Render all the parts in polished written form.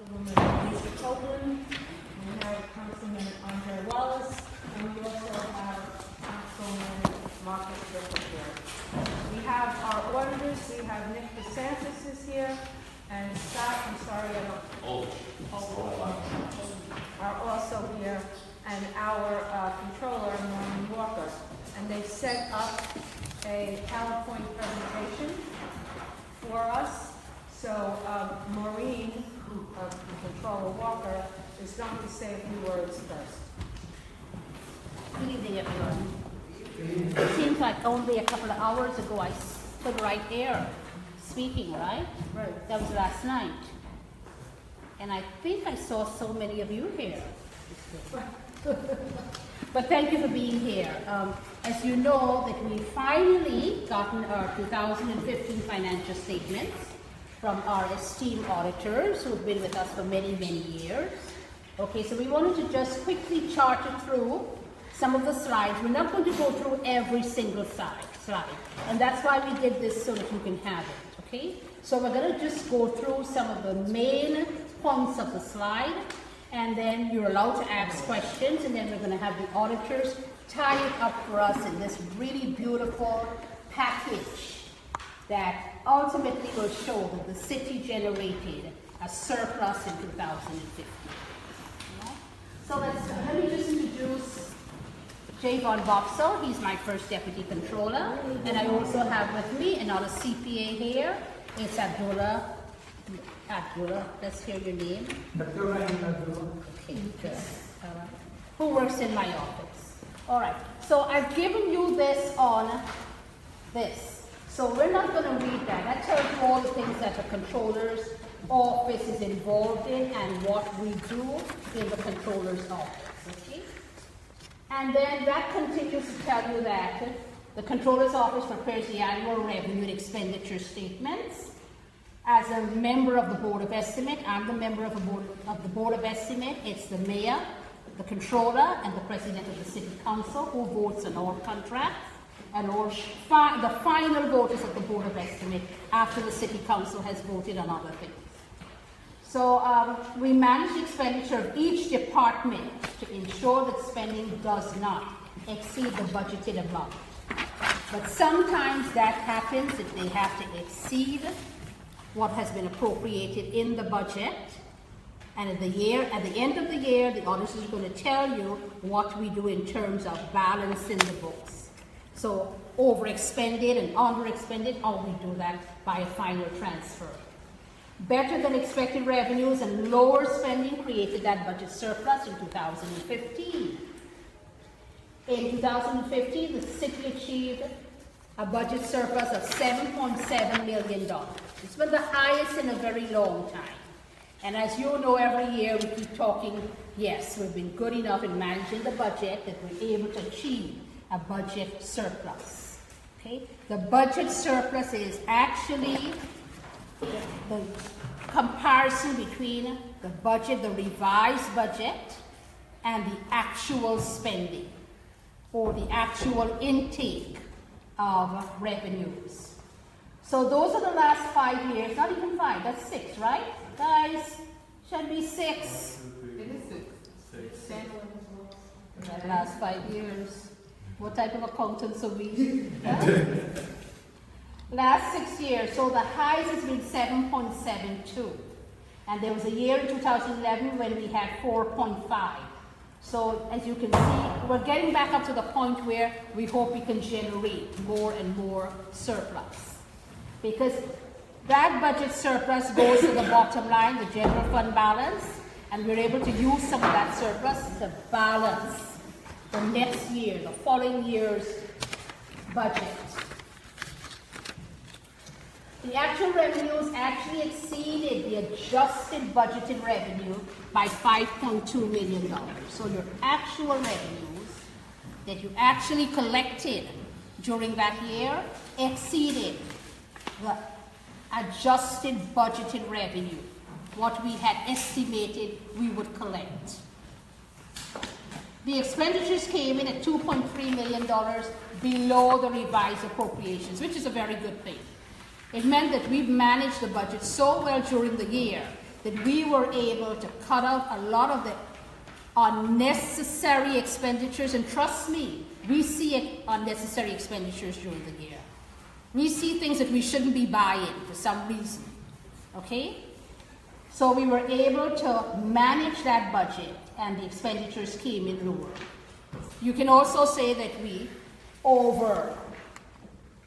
Councilwoman Lisa Copeland, we have Councilman Andre Wallace, and we also have Councilman Marcus Rickenberg. We have our auditors. We have Nick DeSantis is here, and Scott, I'm sorry, I don't. Are also here, and our controller, Norman Walker. And they set up a PowerPoint presentation for us. So Maureen, Controller Walker, is going to say a few words first. Good evening, everyone. It seems like only a couple of hours ago I stood right here speaking, right? Right. That was last night. And I think I saw so many of you here. But thank you for being here. As you know, that we finally gotten our 2015 financial statements from our esteemed auditors who have been with us for many, many years. Okay, so we wanted to just quickly chart it through some of the slides. We're not going to go through every single slide. And that's why we did this, so that you can have it, okay? So we're going to just go through some of the main points of the slide, and then you're allowed to ask questions, and then we're going to have the auditors tie it up for us in this really beautiful package that ultimately will show that the city generated a surplus in 2015. So let me just introduce Javon Bopsell. He's my first deputy controller, and I also have with me another CPA here. It's Abdullah, let's hear your name. Okay, good. Who works in my office. All right, so I've given you this on this. So we're not going to read that. That tells you all the things that the controller's office is involved in and what we do in the controller's office, okay? And then that continues to tell you that the controller's office prepares the annual revenue and expenditure statements. As a member of the Board of Estimate, I'm the member of the Board of Estimate. It's the mayor, the controller, and the president of the city council who votes on all contracts, and all the final voters of the Board of Estimate after the city council has voted on other things. So we manage the expenditure of each department to ensure that spending does not exceed the budgeted amount. But sometimes that happens if they have to exceed what has been appropriated in the budget. And at the end of the year, the auditors are going to tell you what we do in terms of balancing the books. So overexpended and underexpended, how we do that by a final transfer. Better than expected revenues and lower spending created that budget surplus in 2015. In 2015, the city achieved a budget surplus of $7.7 million. It's been the highest in a very long time. And as you know, every year we keep talking, yes, we've been good enough in managing the budget that we're able to achieve a budget surplus. Okay? The budget surplus is actually the comparison between the budget, the revised budget, and the actual spending, or the actual intake of revenues. So those are the last 5 years, not even 5, that's 6, right? Guys, should be 6. It is 6. The last 5 years. What type of accountants are we? Last 6 years, so the highest has been 7.72. And there was a year in 2011 when we had 4.5. So as you can see, we're getting back up to the point where we hope we can generate more and more surplus. Because that budget surplus goes to the bottom line, the general fund balance, and we're able to use some of that surplus to balance the next year, the following year's budget. The actual revenues actually exceeded the adjusted budgeted revenue by $5.2 million. So your actual revenues that you actually collected during that year exceeded the adjusted budgeted revenue, what we had estimated we would collect. The expenditures came in at $2.3 million below the revised appropriations, which is a very good thing. It meant that we've managed the budget so well during the year that we were able to cut out a lot of the unnecessary expenditures, and trust me, we see unnecessary expenditures during the year. We see things that we shouldn't be buying for some reason, okay? So we were able to manage that budget, and the expenditures came in lower. You can also say that we over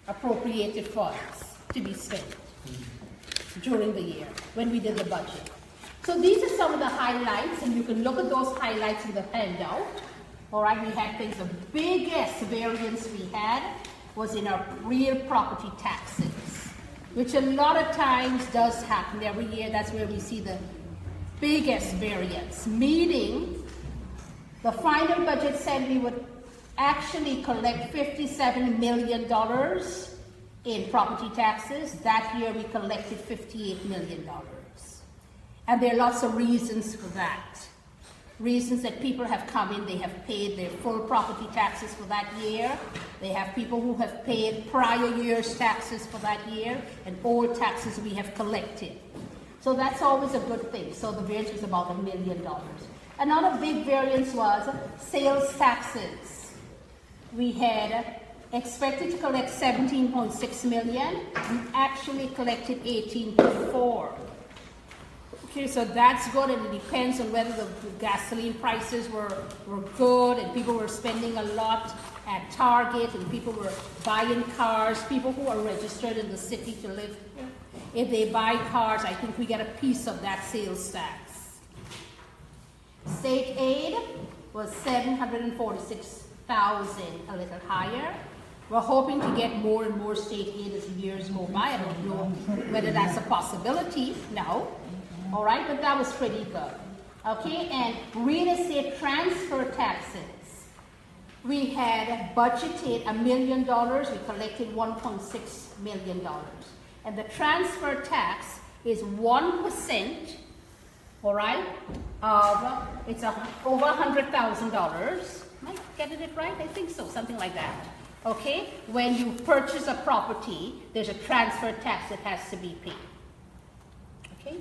appropriated funds to be spent during the year when we did the budget. So these are some of the highlights, and you can look at those highlights in the handout. All right, we had things, the biggest variance we had was in our real property taxes, which a lot of times does happen every year. That's where we see the biggest variance, meaning the final budget said we would actually collect $57 million in property taxes. That year we collected $58 million. And there are lots of reasons for that. Reasons that people have come in, they have paid their full property taxes for that year. They have people who have paid prior year's taxes for that year, and all taxes we have collected. So that's always a good thing. So the variance was about $1 million. Another big variance was sales taxes. We had expected to collect $17.6 million. We actually collected $18.4. Okay, so that's good, and it depends on whether the gasoline prices were good, and people were spending a lot at Target, and people were buying cars, people who are registered in the city to live here. If they buy cars, I think we get a piece of that sales tax. State aid was $746,000, a little higher. We're hoping to get more and more state aid as years go by. I don't know whether that's a possibility now. All right, but that was pretty good. Okay, and real estate transfer taxes. We had budgeted $1 million. We collected $1.6 million. And the transfer tax is 1%, all right, of, it's over $100,000. Am I getting it right? I think so, something like that. Okay, when you purchase a property, there's a transfer tax that has to be paid. Okay?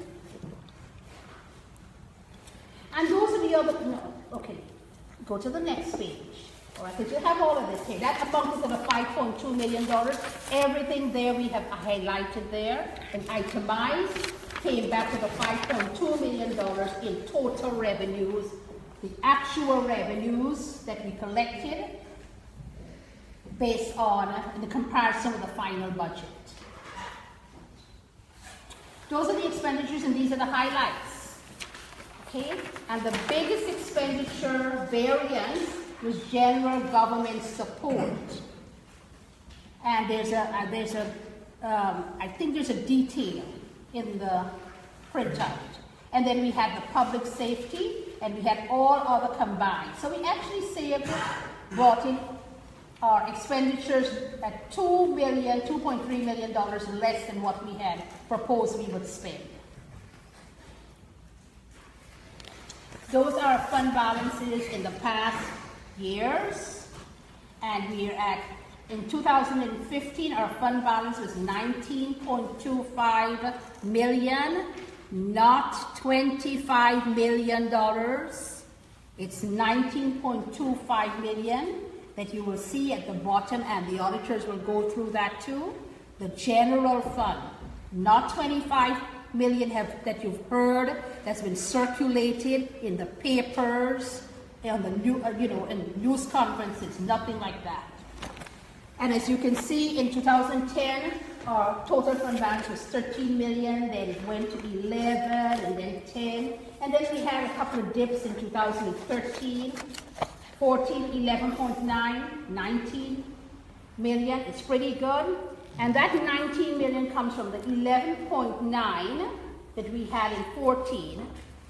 And those are the other, no, okay, go to the next page. All right, because you have all of this here. That amounted to the $5.2 million. Everything there we have highlighted there and itemized, came back to the $5.2 million in total revenues, the actual revenues that we collected based on the comparison with the final budget. Those are the expenditures, and these are the highlights. Okay, and the biggest expenditure variance was general government support. And I think there's a detail in the printout. And then we had the public safety, and we had all other combined. So we actually brought in our expenditures at $2.3 million less than what we had proposed we would spend. Those are fund balances in the past years, and we're at, in 2015, our fund balance was $19.25 million, not $25 million. It's $19.25 million that you will see at the bottom, and the auditors will go through that too. The general fund, not $25 million that you've heard, that's been circulated in the papers, on the in news conferences, nothing like that. And as you can see, in 2010, our total fund balance was $13 million, then it went to 11, and then 10, and then we had a couple of dips in 2013, 14, 11.9, 19 million. It's pretty good. And that 19 million comes from the 11.9 that we had in 14,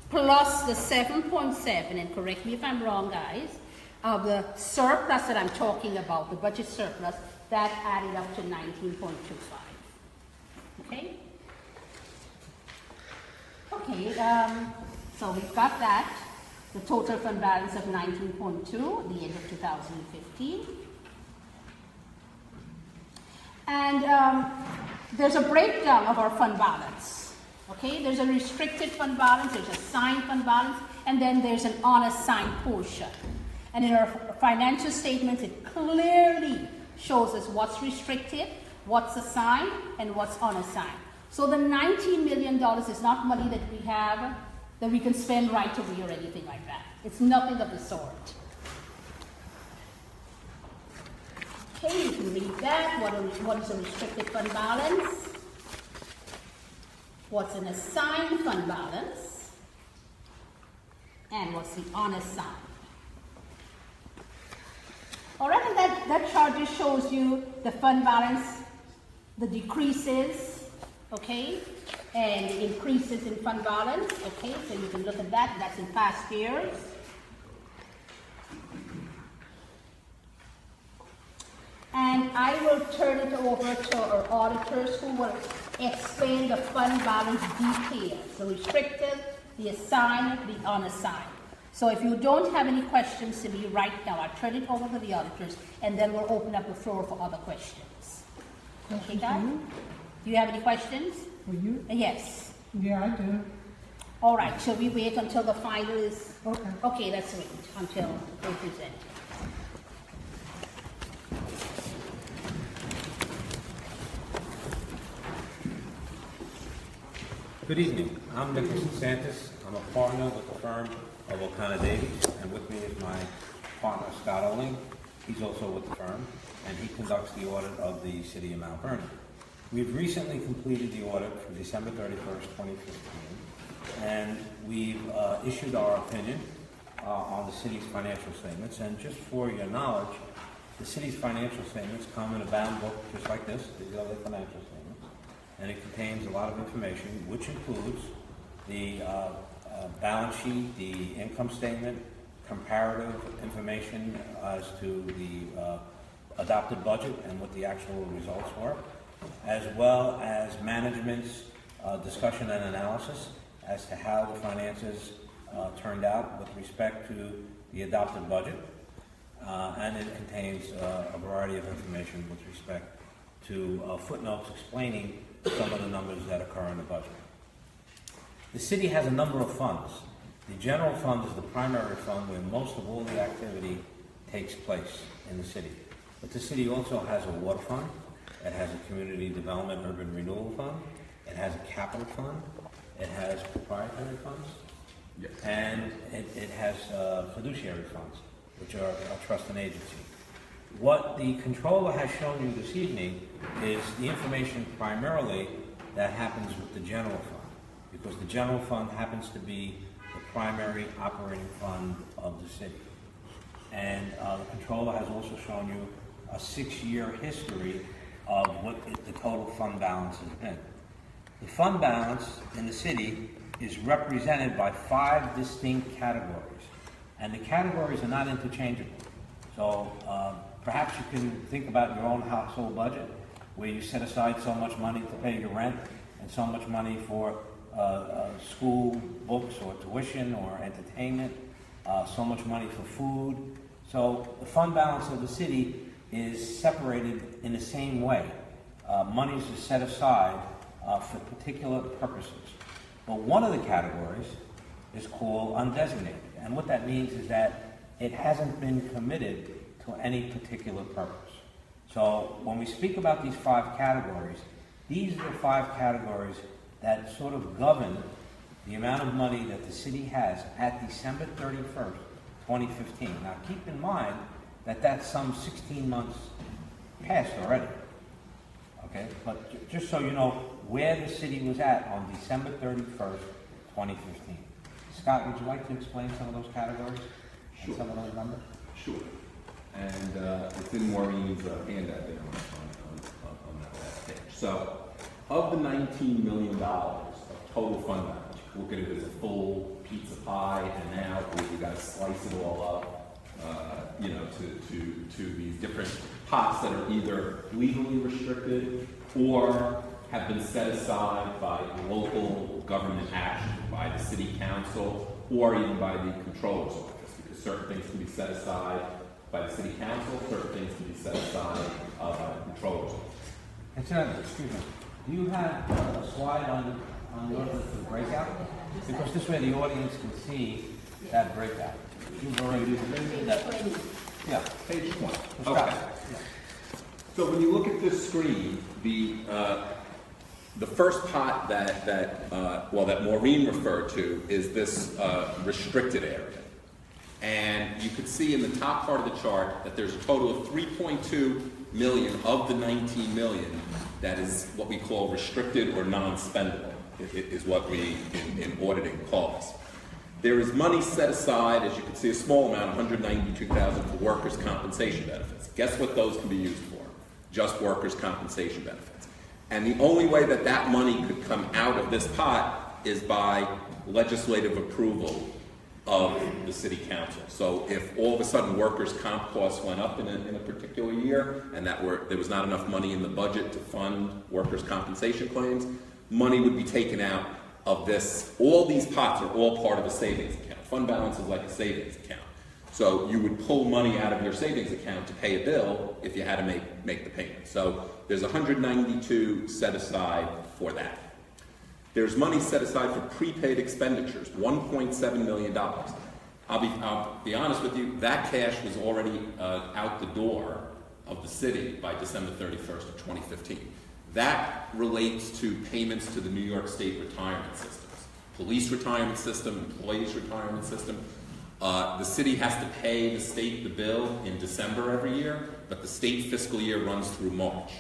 plus the 7.7, and correct me if I'm wrong, guys, of the surplus that I'm talking about, the budget surplus, that added up to 19.25. Okay? Okay, so we've got that. The total fund balance of 19.2 at the end of 2015. And there's a breakdown of our fund balance. Okay, there's a restricted fund balance, there's a assigned fund balance, and then there's an unassigned portion. And in our financial statements, it clearly shows us what's restricted, what's assigned, and what's unassigned. So the $19 million is not money that we have that we can spend right away or anything like that. It's nothing of the sort. Okay, you can read that. What is a restricted fund balance? What's an assigned fund balance? And what's the unassigned? All right, and that chart just shows you the fund balance, the decreases, okay, and the increases in fund balance, okay, so you can look at that. That's in past years. And I will turn it over to our auditors who will explain the fund balance details, the restricted, the assigned, the unassigned. So if you don't have any questions to me right now, I'll turn it over to the auditors, and then we'll open up the floor for other questions. Okay, guys? Do you have any questions? For you? Yes. Yeah, I do. All right, shall we wait until the final is? Okay. Okay, let's wait until they present. Good evening. I'm Nicholas DeSantis. I'm a partner with the firm of O'Connor Davies, and with me is my partner Scott Oling. He's also with the firm, and he conducts the audit of the City of Mount Vernon. We've recently completed the audit for December 31st, 2015, and we've issued our opinion on the city's financial statements. And just for your knowledge, the city's financial statements come in a bound book just like this. These are the financial statements. And it contains a lot of information, which includes the balance sheet, the income statement, comparative information as to the adopted budget and what the actual results were, as well as management's discussion and analysis as to how the finances turned out with respect to the adopted budget. And it contains a variety of information with respect to footnotes explaining some of the numbers that occur in the budget. The city has a number of funds. The general fund is the primary fund where most of all the activity takes place in the city. But the city also has a water fund, it has a community development urban renewal fund, it has a capital fund, it has proprietary funds, yes, and it has fiduciary funds, which are a trust and agency. What the controller has shown you this evening is the information primarily that happens with the general fund, because the general fund happens to be the primary operating fund of the city. And the controller has also shown you a 6-year history of what the total fund balance has been. The fund balance in the city is represented by 5 distinct categories, and the categories are not interchangeable. So perhaps you can think about your own household budget, where you set aside so much money to pay your rent and so much money for school books or tuition or entertainment, so much money for food. So the fund balance of the city is separated in the same way. Monies are set aside for particular purposes. But one of the categories is called undesignated. And what that means is that it hasn't been committed to any particular purpose. So when we speak about these 5 categories, these are the 5 categories that sort of govern the amount of money that the city has at December 31st, 2015. Now keep in mind that that's some 16 months past already. Okay, but just so you know where the city was at on December 31st, 2015. Scott, would you like to explain some of those categories and some of those numbers? Sure. And it's in Maureen's handout there on that last page. So, of the $19 million of total fund balance, you look at it as a full pizza pie, and now you got to slice it all up, to these different pots that are either legally restricted or have been set aside by local government action, by the city council, or even by the controller's office, because certain things can be set aside by the city council, certain things can be set aside by the controller's office. Excuse me. Do you have a slide on in order to the breakout? Because this way the audience can see that breakout. You've already that. Yeah. Page 20. Stop. Okay. Yeah. So when you look at this screen, the first pot that Maureen referred to is this restricted area. And you can see in the top part of the chart that there's a total of 3.2 million of the 19 million that is what we call restricted or non-spendable, is what we in auditing call this. There is money set aside, as you can see, a small amount, 192,000 for workers' compensation benefits. Guess what those can be used for? Just workers' compensation benefits. And the only way that that money could come out of this pot is by legislative approval of the city council. So if all of a sudden workers' comp costs went up in a particular year and there was not enough money in the budget to fund workers' compensation claims, money would be taken out of this. All these pots are all part of a savings account. Fund balance is like a savings account. So you would pull money out of your savings account to pay a bill if you had to make the payment. So there's 192 set aside for that. There's money set aside for prepaid expenditures, $1.7 million. I'll be honest with you, that cash was already out the door of the city by December 31st of 2015. That relates to payments to the New York State retirement systems, police retirement system, employees retirement system. The city has to pay the state the bill in December every year, but the state fiscal year runs through March.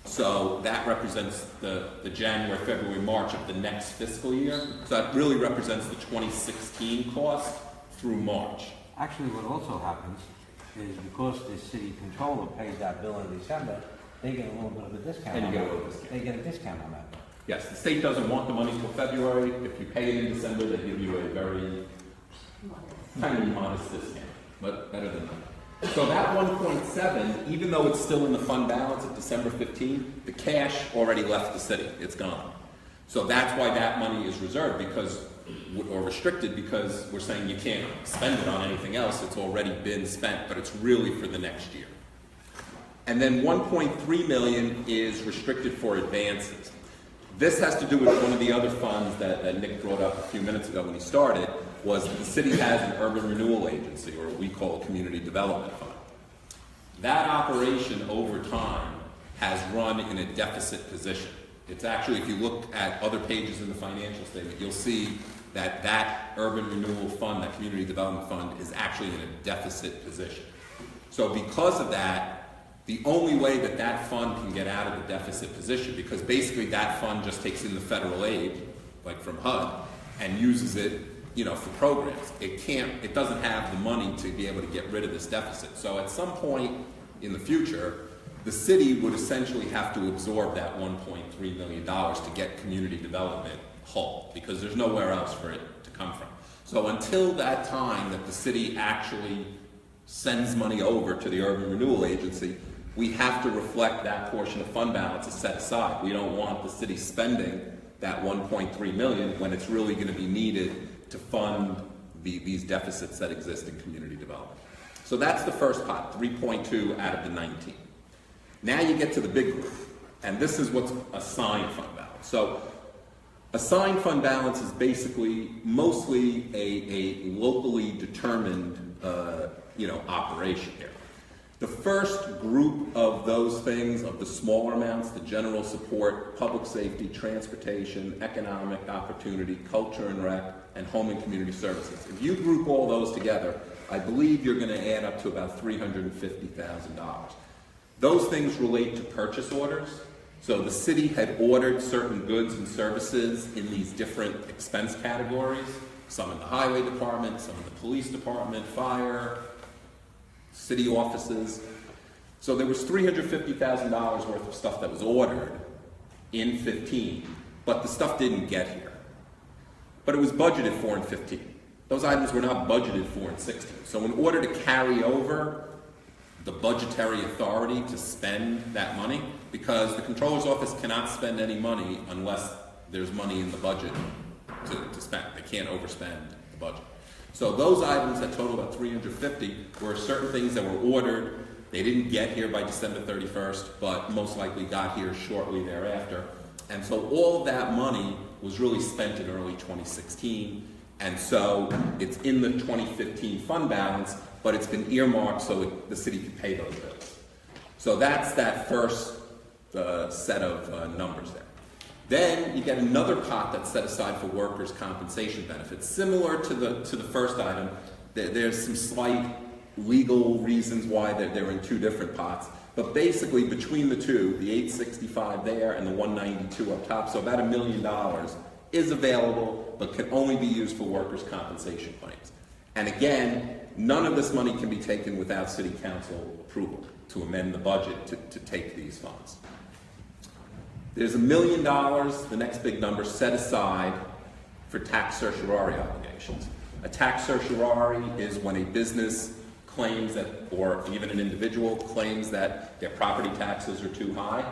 So that represents the January, February, March of the next fiscal year. So that really represents the 2016 cost through March. Actually, what also happens is because the city controller pays that bill in December, they get a little bit of a discount. And you get a little discount. They get a discount on that bill. Yes, the state doesn't want the money till February. If you pay it in December, they give you a very tiny, modest discount, but better than that. So that 1.7, even though it's still in the fund balance at December 15, the cash already left the city. It's gone. So that's why that money is reserved or restricted, because we're saying you can't spend it on anything else. It's already been spent, but it's really for the next year. And then 1.3 million is restricted for advances. This has to do with one of the other funds that Nick brought up a few minutes ago when he started, was that the city has an urban renewal agency, or what we call a community development fund. That operation over time has run in a deficit position. It's actually, if you look at other pages in the financial statement, you'll see that that urban renewal fund, that community development fund, is actually in a deficit position. So because of that, the only way that that fund can get out of the deficit position, because basically that fund just takes in the federal aid, like from HUD, and uses it, for programs. It doesn't have the money to be able to get rid of this deficit. So at some point in the future, the city would essentially have to absorb that $1.3 million to get community development whole, because there's nowhere else for it to come from. So until that time that the city actually sends money over to the urban renewal agency, we have to reflect that portion of fund balance is set aside. We don't want the city spending that 1.3 million when it's really going to be needed to fund these deficits that exist in community development. So that's the first pot, 3.2 out of the 19. Now you get to the big group, and this is what's assigned fund balance. So assigned fund balance is basically mostly a locally determined operation here. The first group of those things, of the smaller amounts, the general support, public safety, transportation, economic opportunity, culture and rec, and home and community services. If you group all those together, I believe you're going to add up to about $350,000. Those things relate to purchase orders. So the city had ordered certain goods and services in these different expense categories, some in the highway department, some in the police department, fire, city offices. So there was $350,000 worth of stuff that was ordered in 15, but the stuff didn't get here. But it was budgeted for in 15. Those items were not budgeted for in 16. So in order to carry over the budgetary authority to spend that money, because the controller's office cannot spend any money unless there's money in the budget to spend. They can't overspend the budget. So those items that total about 350 were certain things that were ordered. They didn't get here by December 31st, but most likely got here shortly thereafter. And so all of that money was really spent in early 2016, and so it's in the 2015 fund balance, but it's been earmarked so the city can pay those bills. So that's that first set of numbers there. Then you get another pot that's set aside for workers' compensation benefits. Similar to the first item, there's some slight legal reasons why they're in two different pots. But basically, between the two, the 865 there and the 192 up top, so about $1 million is available, but can only be used for workers' compensation claims. And again, none of this money can be taken without City Council approval to amend the budget to take these funds. There's $1 million, the next big number, set aside for tax certiorari obligations. A tax certiorari is when a business claims that, or even an individual claims that their property taxes are too high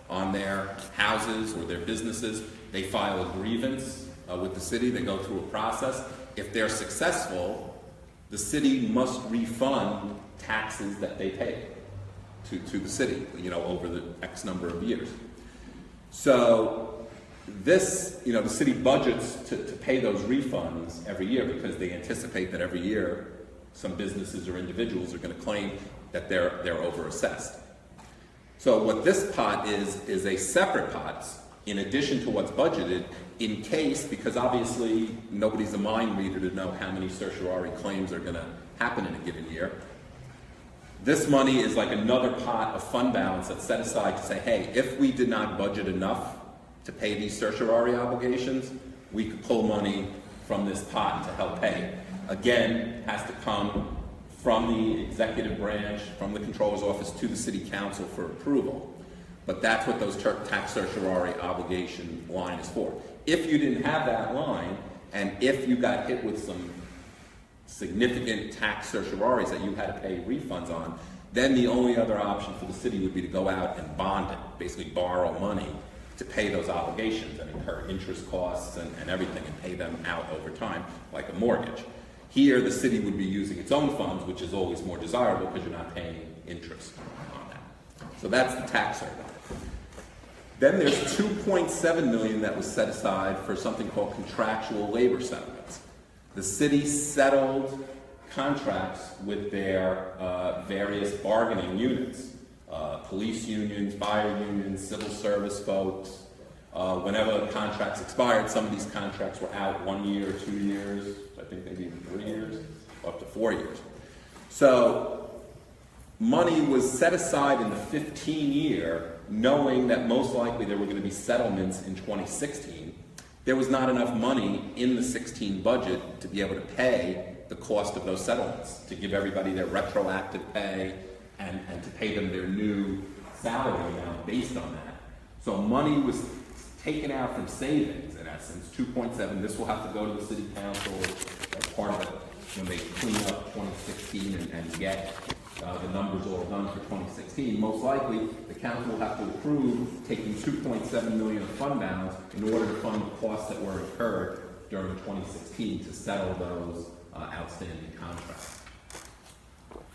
on their houses or their businesses. They file a grievance with the city. They go through a process. If they're successful, the city must refund taxes that they pay to the city, over the X number of years. So this, the city budgets to pay those refunds every year because they anticipate that every year some businesses or individuals are going to claim that they're overassessed. So what this pot is a separate pot in addition to what's budgeted in case, because obviously nobody's a mind reader to know how many certiorari claims are going to happen in a given year. This money is like another pot of fund balance that's set aside to say, hey, if we did not budget enough to pay these certiorari obligations, we could pull money from this pot to help pay. Again, has to come from the executive branch, from the controller's office to the city council for approval. But that's what those tax certiorari obligation line is for. If you didn't have that line, and if you got hit with some significant tax certioraries that you had to pay refunds on, then the only other option for the city would be to go out and bond it, basically borrow money to pay those obligations and incur interest costs and everything and pay them out over time, like a mortgage. Here, the city would be using its own funds, which is always more desirable because you're not paying interest on that. So that's the tax certiorari. Then there's $2.7 million that was set aside for something called contractual labor settlements. The city settled contracts with their various bargaining units, police unions, fire unions, civil service folks. Whenever contracts expired, some of these contracts were out 1 year, 2 years, I think maybe even 3 years, up to 4 years. So money was set aside in the 15-year, knowing that most likely there were going to be settlements in 2016. There was not enough money in the 16 budget to be able to pay the cost of those settlements, to give everybody their retroactive pay and to pay them their new salary amount based on that. So money was taken out from savings, in essence, 2.7. This will have to go to the city council as part of it when they clean up 2016 and get the numbers all done for 2016. Most likely, the council will have to approve taking $2.7 million of fund balance in order to fund the costs that were incurred during 2016 to settle those outstanding contracts.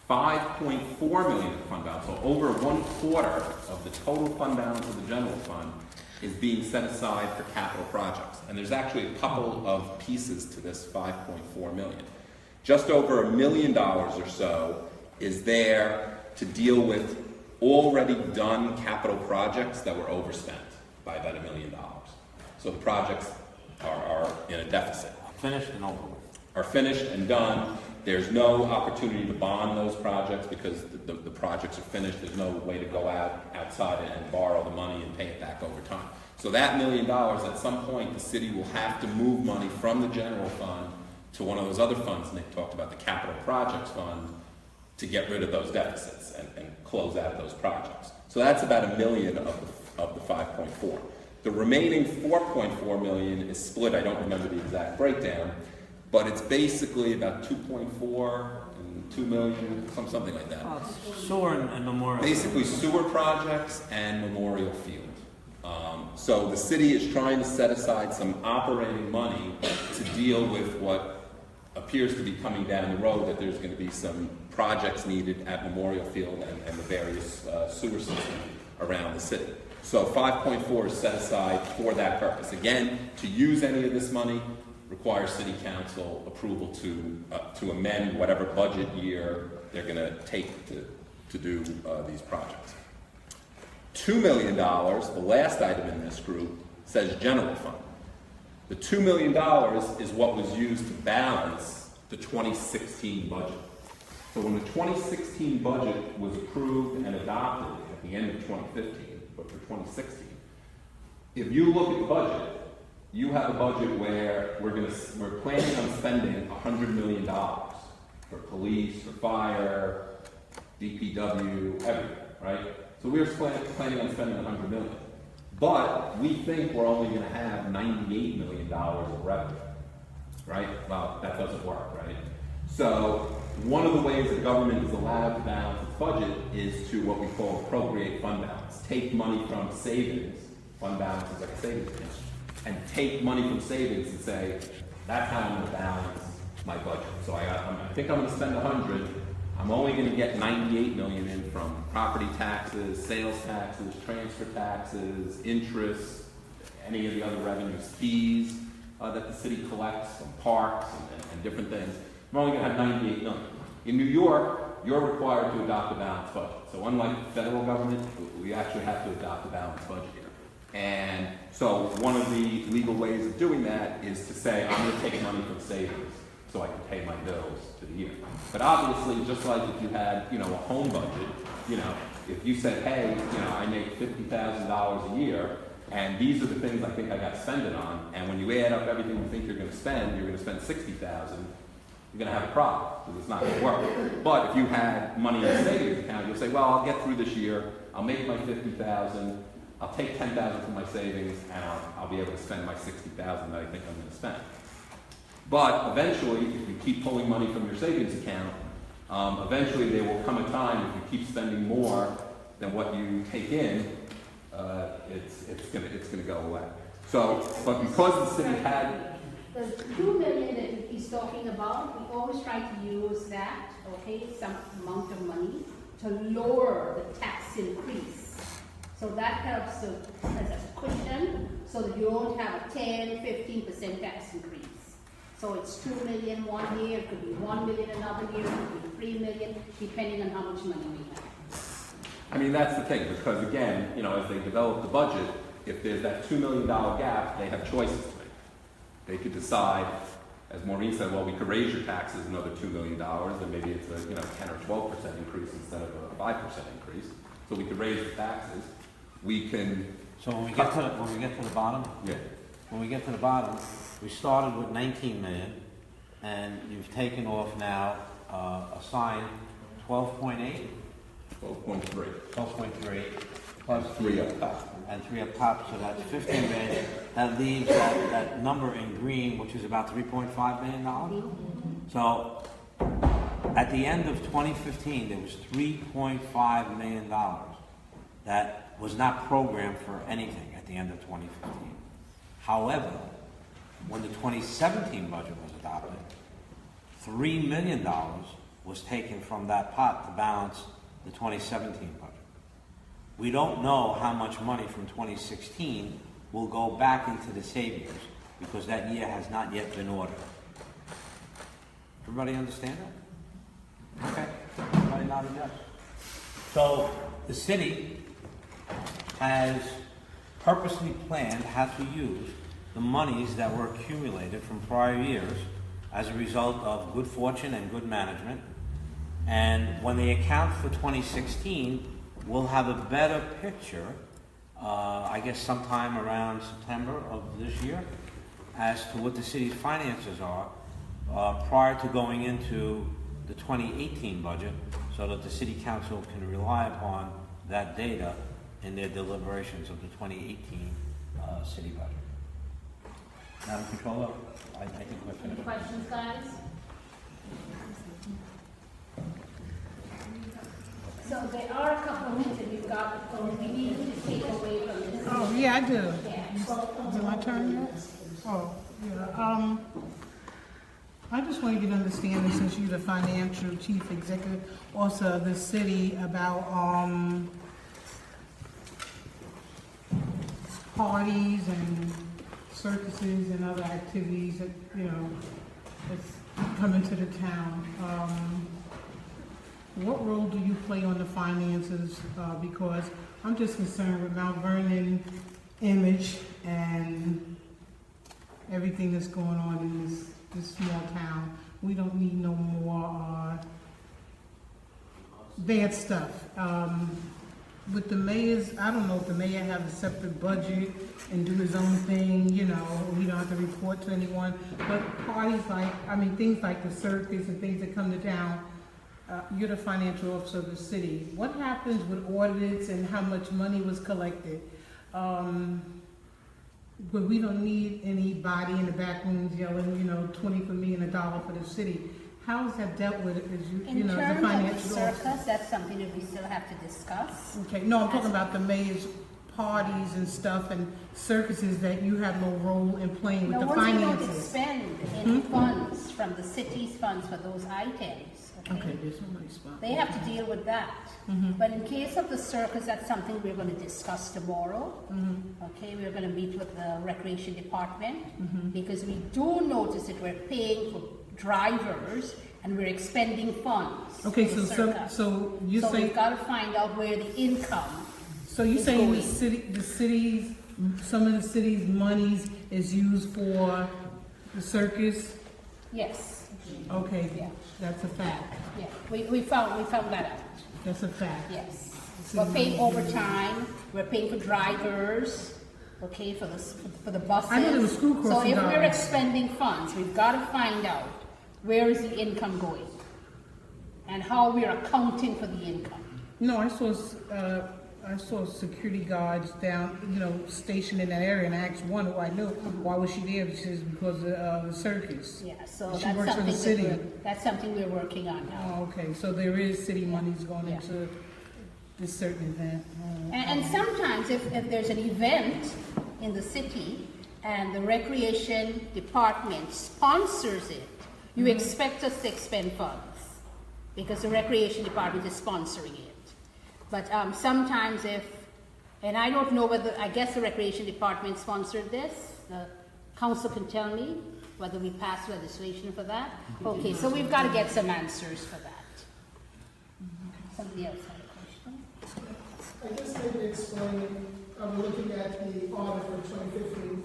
$5.4 million of fund balance, so over 1/4 of the total fund balance of the general fund is being set aside for capital projects. And there's actually a couple of pieces to this $5.4 million. Just over $1 million or so is there to deal with already done capital projects that were overspent by about $1 million. So the projects are in a deficit. Finished and over with. Are finished and done. There's no opportunity to bond those projects because the projects are finished. There's no way to go outside and borrow the money and pay it back over time. So that $1 million, at some point, the city will have to move money from the general fund to one of those other funds Nick talked about, the capital projects fund, to get rid of those deficits and close out those projects. So that's about $1 million of the 5.4. The remaining 4.4 million is split. I don't remember the exact breakdown, but it's basically about 2.4 and 2 million, something like that. Sewer and memorial. Basically sewer projects and memorial field. So the city is trying to set aside some operating money to deal with what appears to be coming down the road, that there's going to be some projects needed at Memorial Field and the various sewer systems around the city. So 5.4 is set aside for that purpose. Again, to use any of this money requires city council approval to amend whatever budget year they're going to take to do these projects. $2 million, the last item in this group, says general fund. The $2 million is what was used to balance the 2016 budget. So when the 2016 budget was approved and adopted at the end of 2015, but for 2016, if you look at the budget, you have a budget where we're planning on spending $100 million for police, for fire, DPW, everything, right? So we're planning on spending $100 million. But we think we're only going to have $98 million of revenue, right? Well, that doesn't work, right? So one of the ways the government is allowed to balance its budget is to what we call appropriate fund balance. Take money from savings, fund balance is like a savings account, and take money from savings and say, that's how I'm going to balance my budget. So I think I'm going to spend 100. I'm only going to get 98 million in from property taxes, sales taxes, transfer taxes, interest, any of the other revenues, fees that the city collects from parks and different things. I'm only going to have 98 million. In New York, you're required to adopt a balanced budget. So unlike the federal government, we actually have to adopt a balanced budget here. And so one of the legal ways of doing that is to say, I'm going to take money from savings so I can pay my bills to the year. But obviously, just like if you had, a home budget, if you said, hey, I make $50,000 a year, and these are the things I think I got to spend it on, and when you add up everything you think you're going to spend $60,000, you're going to have a problem, because it's not going to work. But if you had money in a savings account, you'll say, well, I'll get through this year, I'll make my $50,000, I'll take $10,000 from my savings, and I'll be able to spend my $60,000 that I think I'm going to spend. But eventually, if you keep pulling money from your savings account, eventually there will come a time if you keep spending more than what you take in, it's going to go away. So, but because the city had the $2 million that he's talking about, we always try to use that, some amount of money to lower the tax increase. So that helps as a cushion so that you don't have a 10-15% tax increase. So it's $2 million one year, it could be $1 million another year, it could be $3 million, depending on how much money we have. I mean, that's the thing, because again, as they develop the budget, if there's that $2 million gap, they have choices to make. They could decide, as Maureen said, well, we could raise your taxes another $2 million, and maybe it's a 10 or 12% increase instead of a 5% increase. So we could raise the taxes. We can. So when we get to the bottom, yeah. When we get to the bottom, we started with 19 million, and you've taken off now assigned 12.8, 12.3, 12.3 plus 3 up top, and 3 up top, so that's 15 million. That leaves that number in green, which is about $3.5 million. So at the end of 2015, there was $3.5 million that was not programmed for anything at the end of 2015. However, when the 2017 budget was adopted, $3 million was taken from that pot to balance the 2017 budget. We don't know how much money from 2016 will go back into the savings because that year has not yet been ordered. Everybody understand that? Okay. Everybody nodded yes. So the city has purposely planned how to use the monies that were accumulated from prior years as a result of good fortune and good management. And when they account for 2016, we'll have a better picture, I guess sometime around September of this year, as to what the city's finances are prior to going into the 2018 budget, so that the city council can rely upon that data in their deliberations of the 2018 city budget. Madam Controller, I think we're finished. Any questions, guys? So there are a couple of things that we've got, we need to take away from this. Oh, yeah, I do. Yeah. Is it my turn yet? Oh, yeah. I just want to get understanding, since you're the financial chief executive, also of the city, about parties and circuses and other activities that, that's coming to the town. What role do you play on the finances? Because I'm just concerned with Mount Vernon image and everything that's going on in this small town. We don't need no more bad stuff. With the mayors, I don't know if the mayor have a separate budget and do his own thing, we don't have to report to anyone. But parties things like the circus and things that come to town, you're the financial officer of the city. What happens with audits and how much money was collected? But we don't need anybody in the back rooms yelling, 20 for me and $1 for the city. How is that dealt with as In as a terms financial of the officer? circus, that's something that we still have to discuss. Okay, no, I'm talking about the mayor's parties and stuff and circuses that you have no role in playing with Now, the once we don't finances. expend any funds from the city's funds for those items, Okay, there's somebody's spot. they have to deal with that. Mm-hmm. But in case of the circus, that's something we're going to discuss tomorrow. Mm-hmm. Okay, we're going to meet with the recreation department Mm-hmm. because we do notice that we're paying for drivers and we're expending funds. Okay, for the so circus. you So say, we've got to find out where the income. so you is saying going. some of the city's monies is used for the circus? Yes, Okay, Yeah. that's a fact. yeah, we found that out. That's a fact. Yes. We're paying overtime, we're paying for drivers, okay, for the buses. I know there was school So crossing if we're guards. expending funds, we've got to find out where is the income going and how we're accounting for the income. No, I saw security guards down, stationed in that area, and I asked one who I knew, why was she there? She says, because of the circus. Yeah, so She that's works for the something city. that's something we're working on now. Oh, okay, so there is city monies going Yeah. into this certain event. Oh, And sometimes if there's an event in the city and the recreation department sponsors it, you expect us to expend funds because the recreation department is sponsoring it. But sometimes and I don't know whether, I guess the recreation department sponsored this, the council can tell me whether we passed legislation for that. Okay, so we've got to get some answers for that. Somebody else had a question? I guess maybe explain, I'm looking at the audit for 2015.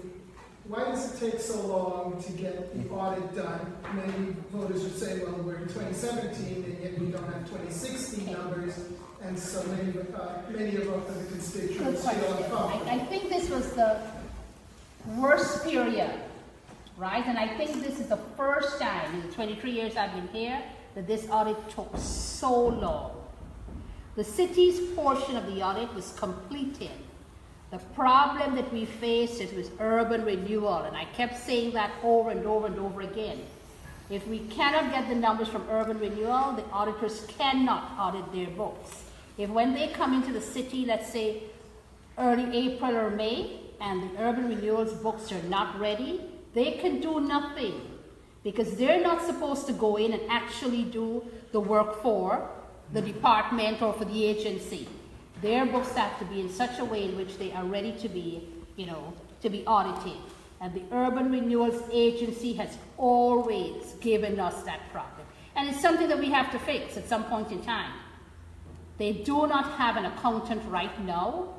Why does it take so long to get the audit done? Many voters would say, well, we're in 2017 and yet we don't have 2016 numbers, and so many of the Good constituents question. feel uncomfortable. I think this was the worst period, right? And I think this is the first time in the 23 years I've been here that this audit took so long. The city's portion of the audit was completed. The problem that we faced is with urban renewal, and I kept saying that over and over and over again. If we cannot get the numbers from urban renewal, the auditors cannot audit their books. If when they come into the city, let's say early April or May, and the urban renewal's books are not ready, they can do nothing because they're not supposed to go in and actually do the work for the department or for the agency. Their books have to be in such a way in which they are ready to be, to be audited. And the Urban Renewals Agency has always given us that problem. And it's something that we have to fix at some point in time. They do not have an accountant right now.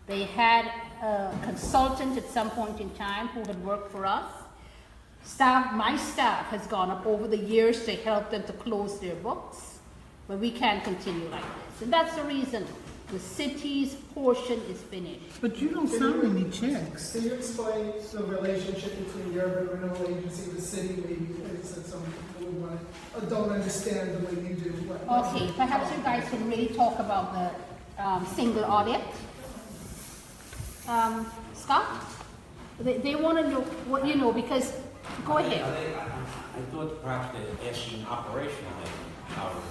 They had a consultant at some point in time who had worked for us. My staff has gone up over the years to help them to close their books, but we can't continue like this. And that's the reason the city's portion is finished. But you don't sign any checks. Can you explain the relationship between the Urban Renewal Agency and the city? Maybe it's that some people don't understand the way you do. Okay, perhaps you guys can really talk about the single audit. Scott? They want to know what you know because, go ahead. I thought perhaps they're asking operationally how it works.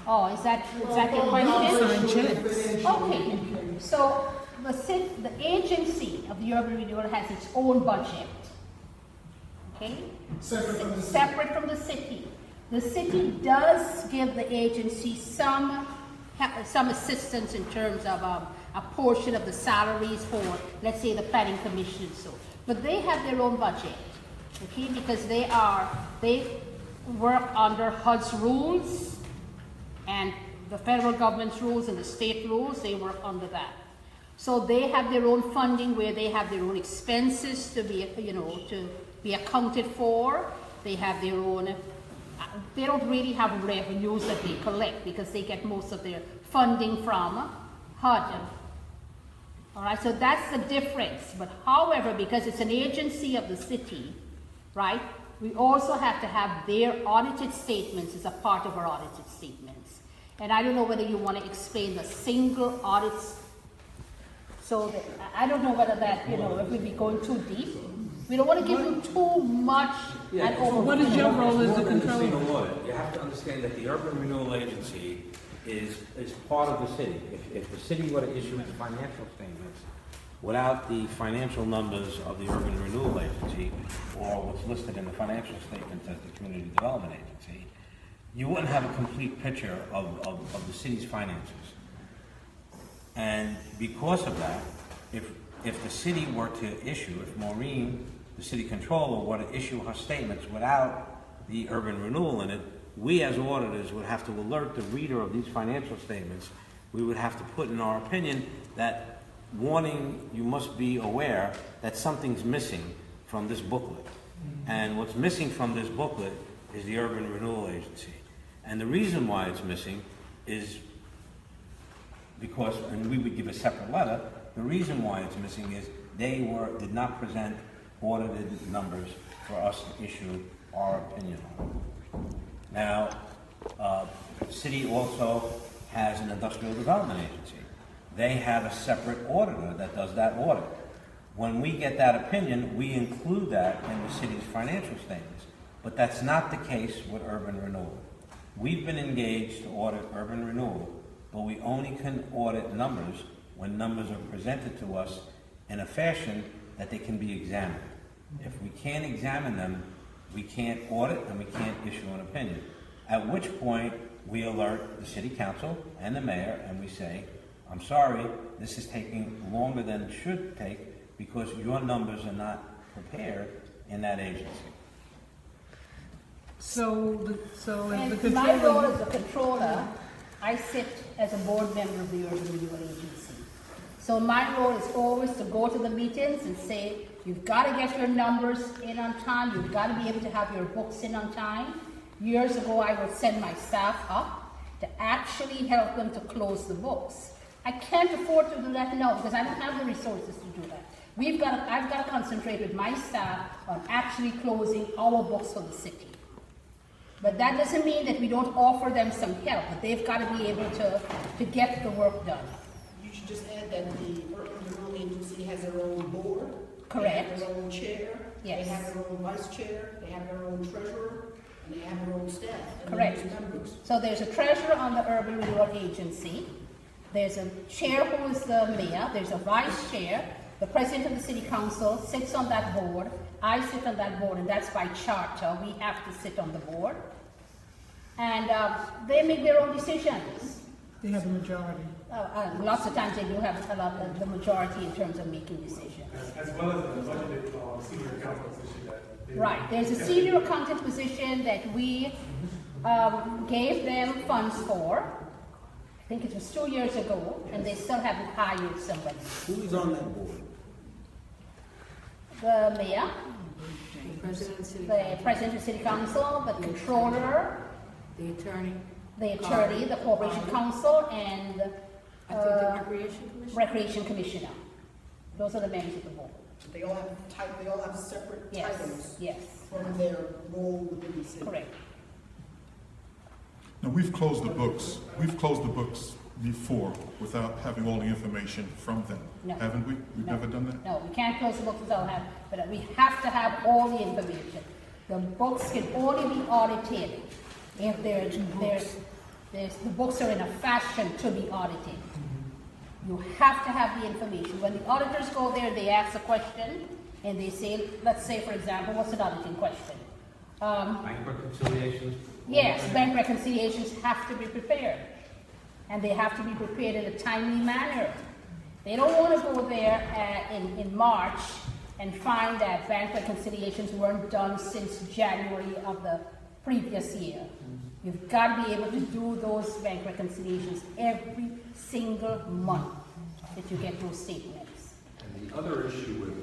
Oh, is that your question? Sign checks. Okay, so the agency of the Urban Renewal has its own budget. Okay? Separate from the city. Separate from the city. The city does give the agency some some assistance in terms of a portion of the salaries for, let's say, the planning commission and so. But they have their own budget, okay, because they work under HUD's rules and the federal government's rules and the state rules, they work under that. So they have their own funding where they have their own expenses to be, to be accounted for. They have their own, they don't really have revenues that they collect because they get most of their funding from HUD. All right, so that's the difference. But however, because it's an agency of the city, right, we also have to have their audited statements as a part of our audited statements. And I don't know whether you want to explain the single audits. So that, I don't know whether that, if we'd be going too deep. We don't want to give you too much and over. What is your role as the controller? You have to understand that the Urban Renewal Agency is part of the city. If the city were to issue the financial statements without the financial numbers of the Urban Renewal Agency, or what's listed in the financial statements as the Community Development Agency, you wouldn't have a complete picture of the city's finances. And because of that, if the city were to issue, if Maureen, the city controller, were to issue her statements without the urban renewal in it, we as auditors would have to alert the reader of these financial statements. We would have to put in our opinion that warning, you must be aware that something's missing from this booklet. And what's missing from this booklet is the Urban Renewal Agency. And the reason why it's missing is because, and we would give a separate letter, the reason why it's missing is they did not present audited numbers for us to issue our opinion on. Now, the city also has an industrial development agency. They have a separate auditor that does that audit. When we get that opinion, we include that in the city's financial statements. But that's not the case with urban renewal. We've been engaged to audit urban renewal, but we only can audit numbers when numbers are presented to us in a fashion that they can be examined. If we can't examine them, we can't audit and we can't issue an opinion. At which point, we alert the city council and the mayor and we say, I'm sorry, this is taking longer than it should take because your numbers are not prepared in that agency. So as the My role controller, as a controller, I sit as a board member of the Urban Renewal Agency. So my role is always to go to the meetings and say, you've got to get your numbers in on time, you've got to be able to have your books in on time. Years ago, I would send my staff up to actually help them to close the books. I can't afford to do that now because I don't have the resources to do that. I've got to concentrate with my staff on actually closing our books for the city. But that doesn't mean that we don't offer them some help, but they've got to be able to get the work done. You should just add that the Urban Renewal Agency has their own board. Correct. They have their own chair. Yes. They have their own vice chair. They have their own treasurer. And they have their own staff. And Correct. their members. So there's a treasurer on the Urban Renewal Agency. There's a chair who is the mayor. There's a vice chair. The president of the city council sits on that board. I sit on that board, and that's by charter. We have to sit on the board. And they make their own decisions. they have a majority. Lots of times they do have the majority in terms of making decisions. As well as the budgeted senior council position that they. Right, there's a senior accountant position that we gave them funds for. I think it was 2 years ago, and they still haven't hired somebody. Who's on that board? The mayor, The president of the city the council, president of the city council, the controller, the attorney, the corporation council, and I think the recreation commission. recreation commissioner. Those are the members of the board. They all have separate Yes, titles yes, from their role within the city. correct. Now, we've closed the books. We've closed the books before without having all the information from them, No. haven't we? We've No. never done that? No, we can't close the books without having, but we have to have all the information. The books can only be audited if the books are in a fashion to be audited. You have to have the information. When the auditors go there, they ask a question, and they say, let's say, for example, what's an auditing question? Bank reconciliations? Yes, bank reconciliations have to be prepared. and they have to be prepared in a timely manner. They don't want to go there in March and find that bank reconciliations weren't done since January of the previous year. You've got to be able to do those bank reconciliations every single month that you get those statements. And the other issue with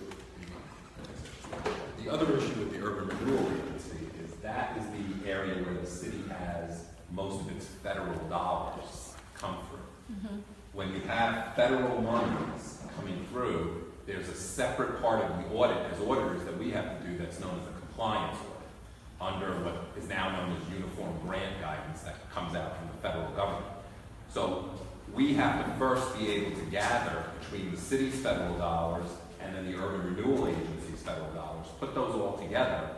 the urban renewal agency is that is the area where the city has most of its federal dollars come through. Mm-hmm. When you have federal monies coming through, there's a separate part of the audit as auditors that we have to do that's known as a compliance audit under what is now known as uniform grant guidance that comes out from the federal government. So we have to first be able to gather between the city's federal dollars and then the urban renewal agency's federal dollars, put those all together,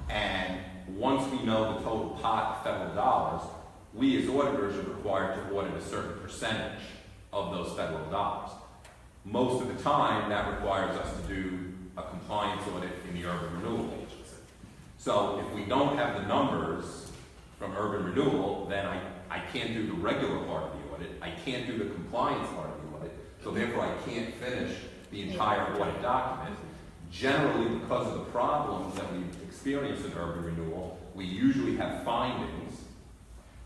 and once we know the total pot of federal dollars, we as auditors are required to audit a certain percentage of those federal dollars. Most of the time, that requires us to do a compliance audit in the urban renewal agency. So if we don't have the numbers from urban renewal, then I can't do the regular part of the audit, I can't do the compliance part of the audit, so therefore I can't finish the entire audit document. Generally, because of the problems that we've experienced in urban renewal, we usually have findings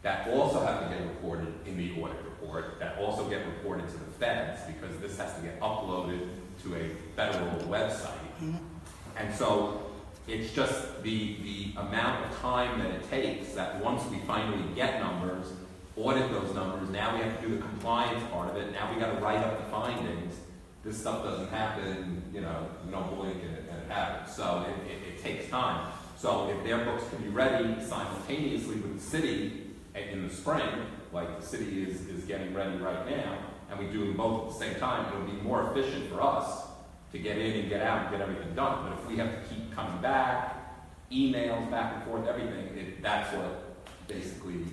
that also have to get reported in the audit report, that also get reported to the feds, because this has to get uploaded to a federal website. And so it's just the amount of time that it takes that once we finally get numbers, audit those numbers, now we have to do the compliance part of it, now we got to write up the findings. This stuff doesn't happen, no blink and it happens. So it takes time. So if their books can be ready simultaneously with the city in the spring, like the city is getting ready right now, and we do them both at the same time, it'll be more efficient for us to get in and get out and get everything done. But if we have to keep coming back, emails back and forth, everything, that's what basically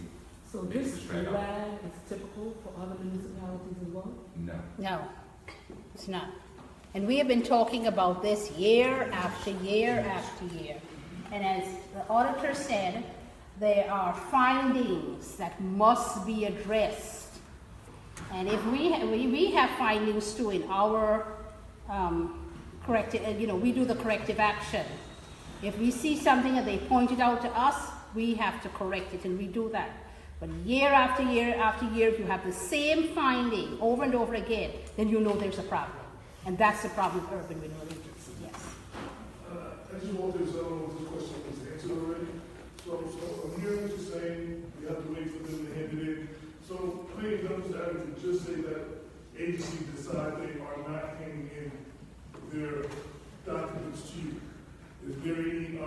So makes this the trade off. lag is typical for other municipalities as well? No. No, it's not. And we have been talking about this year after year after year. And as the auditor said, there are findings that must be addressed. And if we have findings too in our corrective, we do the corrective action. If we see something that they pointed out to us, we have to correct it, and we do that. But year after year after year, if you have the same finding over and over again, then you know there's a problem. And that's the problem with urban renewal agency, yes. As you want this question was answered already. So I'm hearing what you're saying, we have to wait for them to hand it in. So plain devil's advocate, just say that agencies decide they are not handing in their documents to you. Is there any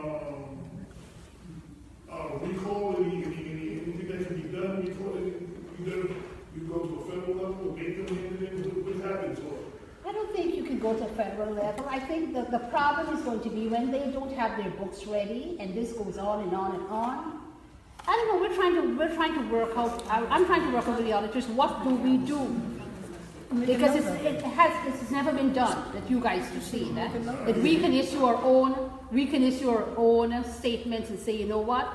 recall, anything that can be done? You go to a federal level, make them hand it in? What happens? I don't think you can go to federal level. I think that the problem is going to be when they don't have their books ready, and this goes on and on and on. I don't know, we're trying to work out, I'm trying to work out with the auditors, what do we do? Because it's never been done, that you guys do see that we can issue our own statements and say, you know what,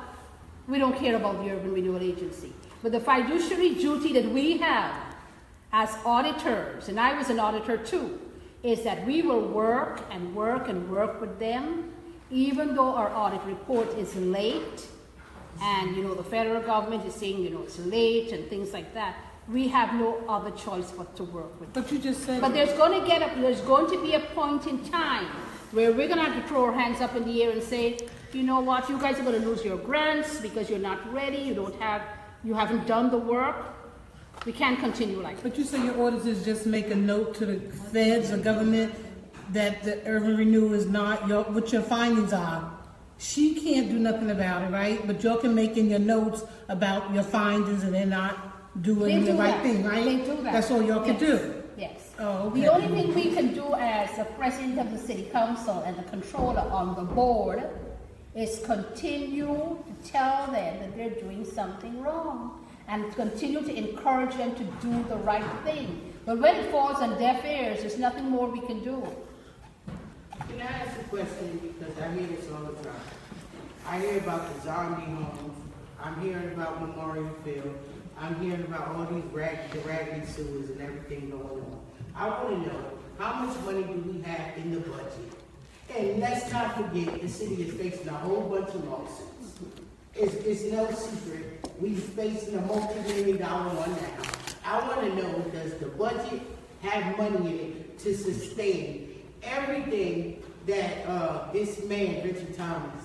we don't care about the urban renewal agency. But the fiduciary duty that we have as auditors, and I was an auditor too, is that we will work and work and work with them, even though our audit report is late, and the federal government is saying, it's late and things like that. We have no other choice but to work with them. But you just said. But there's going to be a point in time where we're going to have to throw our hands up in the air and say, you know what, you guys are going to lose your grants because you're not ready, you haven't done the work. We can't continue like that. But you say your auditors just make a note to the feds or government that the urban renewal is not what your findings are. She can't do nothing about it, right? But y'all can make in your notes about your findings and they're not doing the right thing, right? They do that. That's all y'all can do. Yes. Oh, okay. The only thing we can do as the president of the city council and the controller on the board is continue to tell them that they're doing something wrong and continue to encourage them to do the right thing. But when it falls on deaf ears, there's nothing more we can do. Can I ask a question, because I hear this all the time? I hear about the zombie homes. I'm hearing about Memorial Field. I'm hearing about all these raggedy sewers and everything going on. I want to know, how much money do we have in the budget? And let's not forget, the city is facing a whole bunch of lawsuits. It's no secret, we're facing a multi-million-dollar one now. I want to know, does the budget have money in it to sustain everything that this man, Richard Thomas,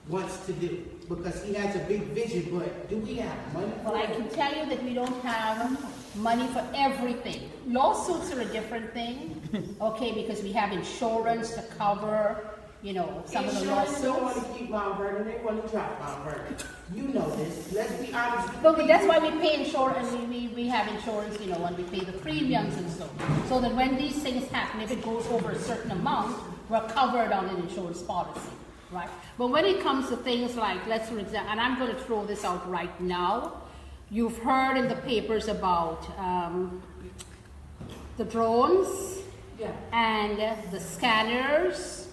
wants to do? Because he has a big vision, but do we have money for Well, I it? can tell you that we don't have money for everything. Lawsuits are a different thing, okay, because we have insurance to cover, you know, some of the Insurance don't want lawsuits. to keep Mount Vernon, they want to drop Mount Vernon. You know this, let's be honest with But that's people. why we pay insurance, we have insurance, you know, and we pay the premiums and so that when these things happen, if it goes over a certain amount, we're covered on an insurance policy, right? But when it comes to things like, let's for example, and I'm going to throw this out right now, you've heard in the papers about the drones Yeah. and the scanners,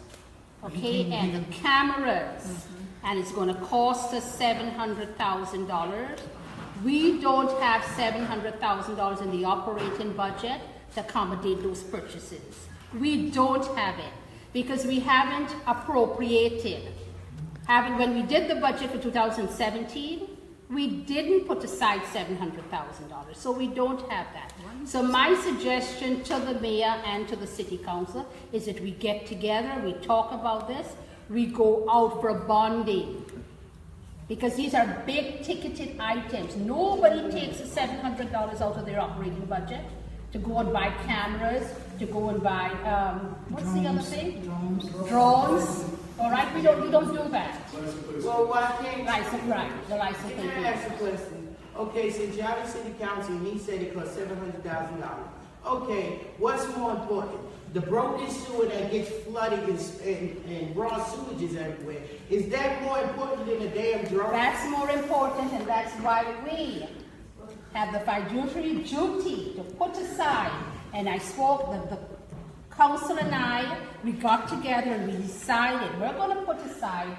okay, and the cameras, and it's going to cost us $700,000. We don't have $700,000 in the operating budget to accommodate those purchases. We don't have it because we haven't appropriated. When we did the budget for 2017, we didn't put aside $700,000, so we don't have that. So my suggestion to the mayor and to the city council is that we get together, we talk about this, we go out for bonding. Because these are big ticketed items. Nobody takes the $700 out of their operating budget to go and buy cameras, to go and buy, what's the other thing? Drones. All right, we don't do that. Well, why can't? The license plate. Can I ask a question? Okay, since y'all the city council, and he said it cost $700,000. Okay, what's more important? The broken sewer that gets flooded and raw sewages everywhere, is that more important than a damn drone? That's more important, and that's why we have the fiduciary duty to put aside, and I spoke, the council and I, we got together and we decided we're going to put aside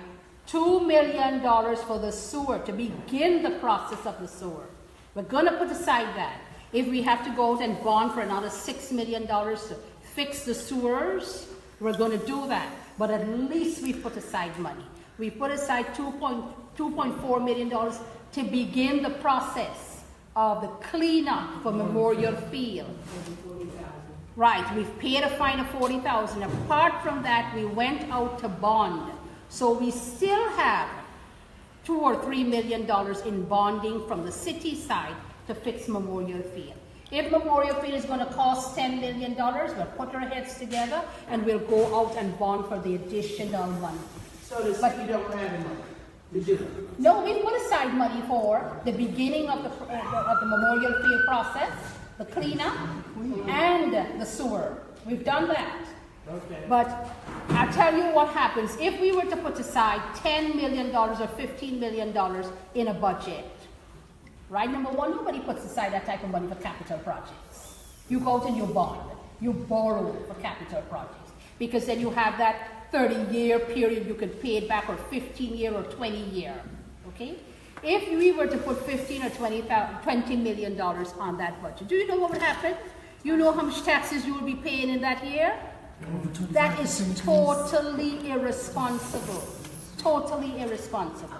$2 million for the sewer to begin the process of the sewer. We're going to put aside that. If we have to go out and bond for another $6 million to fix the sewers, we're going to do that. But at least we put aside money. We put aside $2.4 million to begin the process of the cleanup for Memorial Field. Right, we've paid a fine of $40,000. Apart from that, we went out to bond. So we still have $2 or $3 million in bonding from the city side to fix Memorial Field. If Memorial Field is going to cost $10 million, we'll put our heads together and we'll go out and bond for the additional money. So the city don't have the money to do it? No, we put aside money for the beginning of the Memorial Field process, the cleanup, and the sewer. We've done that. Okay. But I'll tell you what happens. If we were to put aside $10 million or $15 million in a budget, right? Number one, nobody puts aside that type of money for capital projects. You go out and you bond. You borrow for capital projects. Because then you have that 30-year period you can pay it back, or 15-year or 20-year. Okay? If we were to put $15 or $20 million on that budget, do you know what would happen? You know how much taxes you will be paying in that year? That is totally irresponsible. Totally irresponsible.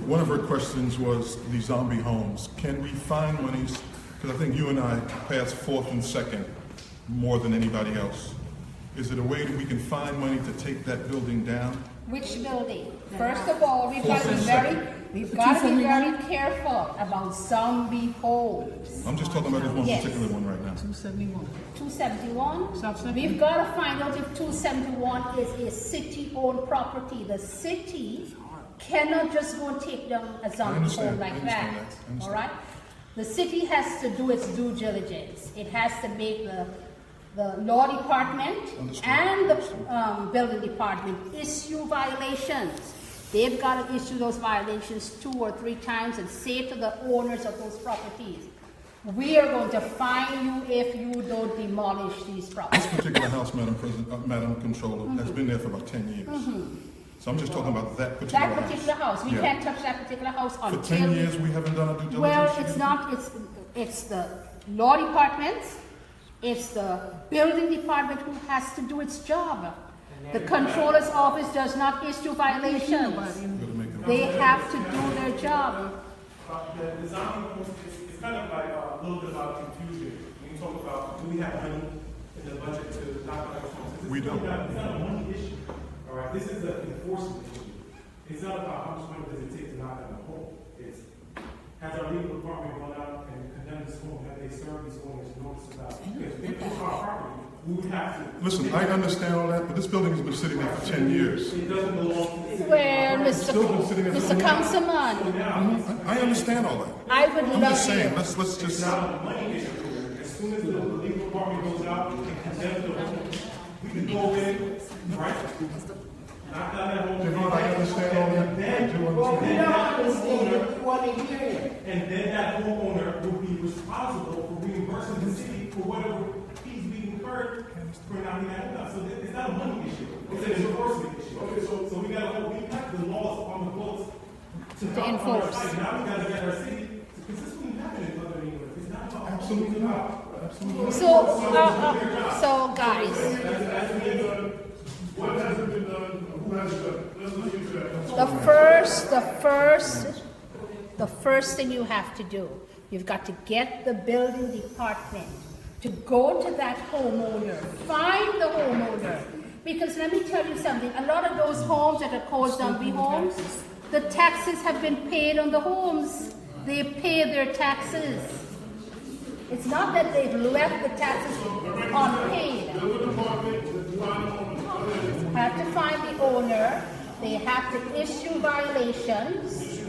One of her questions was the zombie homes. Can we find monies? Because I think you and I passed fourth and second more than anybody else. Is it a way that we can find money to take that building down? Which building? First of all, we've got to be very careful about zombie homes. I'm just talking about this one Yes. particular one right now. 271. 271? South Second. We've got to find out if 271 is a city-owned property. The city cannot just go and take down a zombie understand. home like I that. understand that. I understand. All right? The city has to do its due diligence. It has to make the law department Understood. and the building department issue violations. They've got to issue those violations 2 or 3 times and say to the owners of those properties, we are going to fine you if you don't demolish these properties. This particular house, Madam President, Madam Controller, has been there for about 10 years. So I'm just talking about that particular That particular house, we Yeah. can't touch that particular house For until. 10 years, we haven't done a due diligence? Well, yet? it's not, it's the law department, it's the building department who has to do its job. The controller's office does not issue violations. Gotta make it- They have to do their job. The zombie homes, it's kind of like a little bit about confusion. When you talk about, do we have money in the budget to knock out homes? We don't. It's not a money issue, all right? This is an enforcement issue. It's not about how much money does it take to knock out a home. It's, has our legal department gone out and condemned this home? Have they served these owners notice about it? Because if it was our property, we would have to. Listen, I understand all that, but this building has been sitting there for 10 years. It doesn't belong to the city. Well, Still been sitting there for Mr. Councilman, I understand all that. I would I'm love just saying, you. let's just, It's not a money issue. As soon as the legal department goes out and condemns the home, we can go in, right? Knock down that home. Jahan, I understand all that. I do Well, we understand. don't understand it, we want to hear it. And then that homeowner will be responsible for reimbursing the city for whatever fees we incurred for knocking that home down. So it's not a money issue, it's an enforcement issue. Okay, so we gotta, we have the laws on the books to enforce. Now we gotta get our city, because this wouldn't happen in other England. It's not about. Absolutely not. Absolutely. So guys, What hasn't been done, who has done? Let's look into that. the first thing you have to do, you've got to get the building department to go to that homeowner, find the homeowner. Because let me tell you something, a lot of those homes that are called zombie homes, the taxes have been paid on the homes. They pay their taxes. It's not that they've left the taxes unpaid. Have to find the owner, they have to issue violations,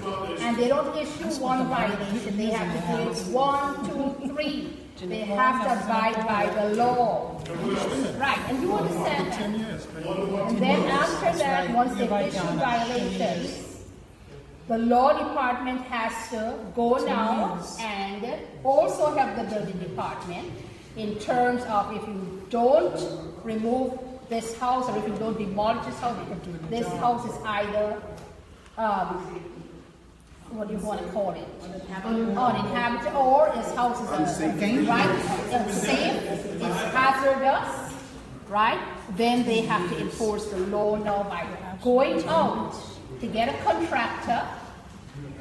and they don't issue one violation, they have to do it 1, 2, 3. They have to abide by the law. Right, and you understand that. And then after that, once they issue violations, the law department has to go now and also help the building department in terms of if you don't remove this house or if you don't demolish this house is either, what do you want to call it? Uninhabited, or this house is unsafe, right? Unsafe, it's hazardous, right? Then they have to enforce the law now by going out to get a contractor,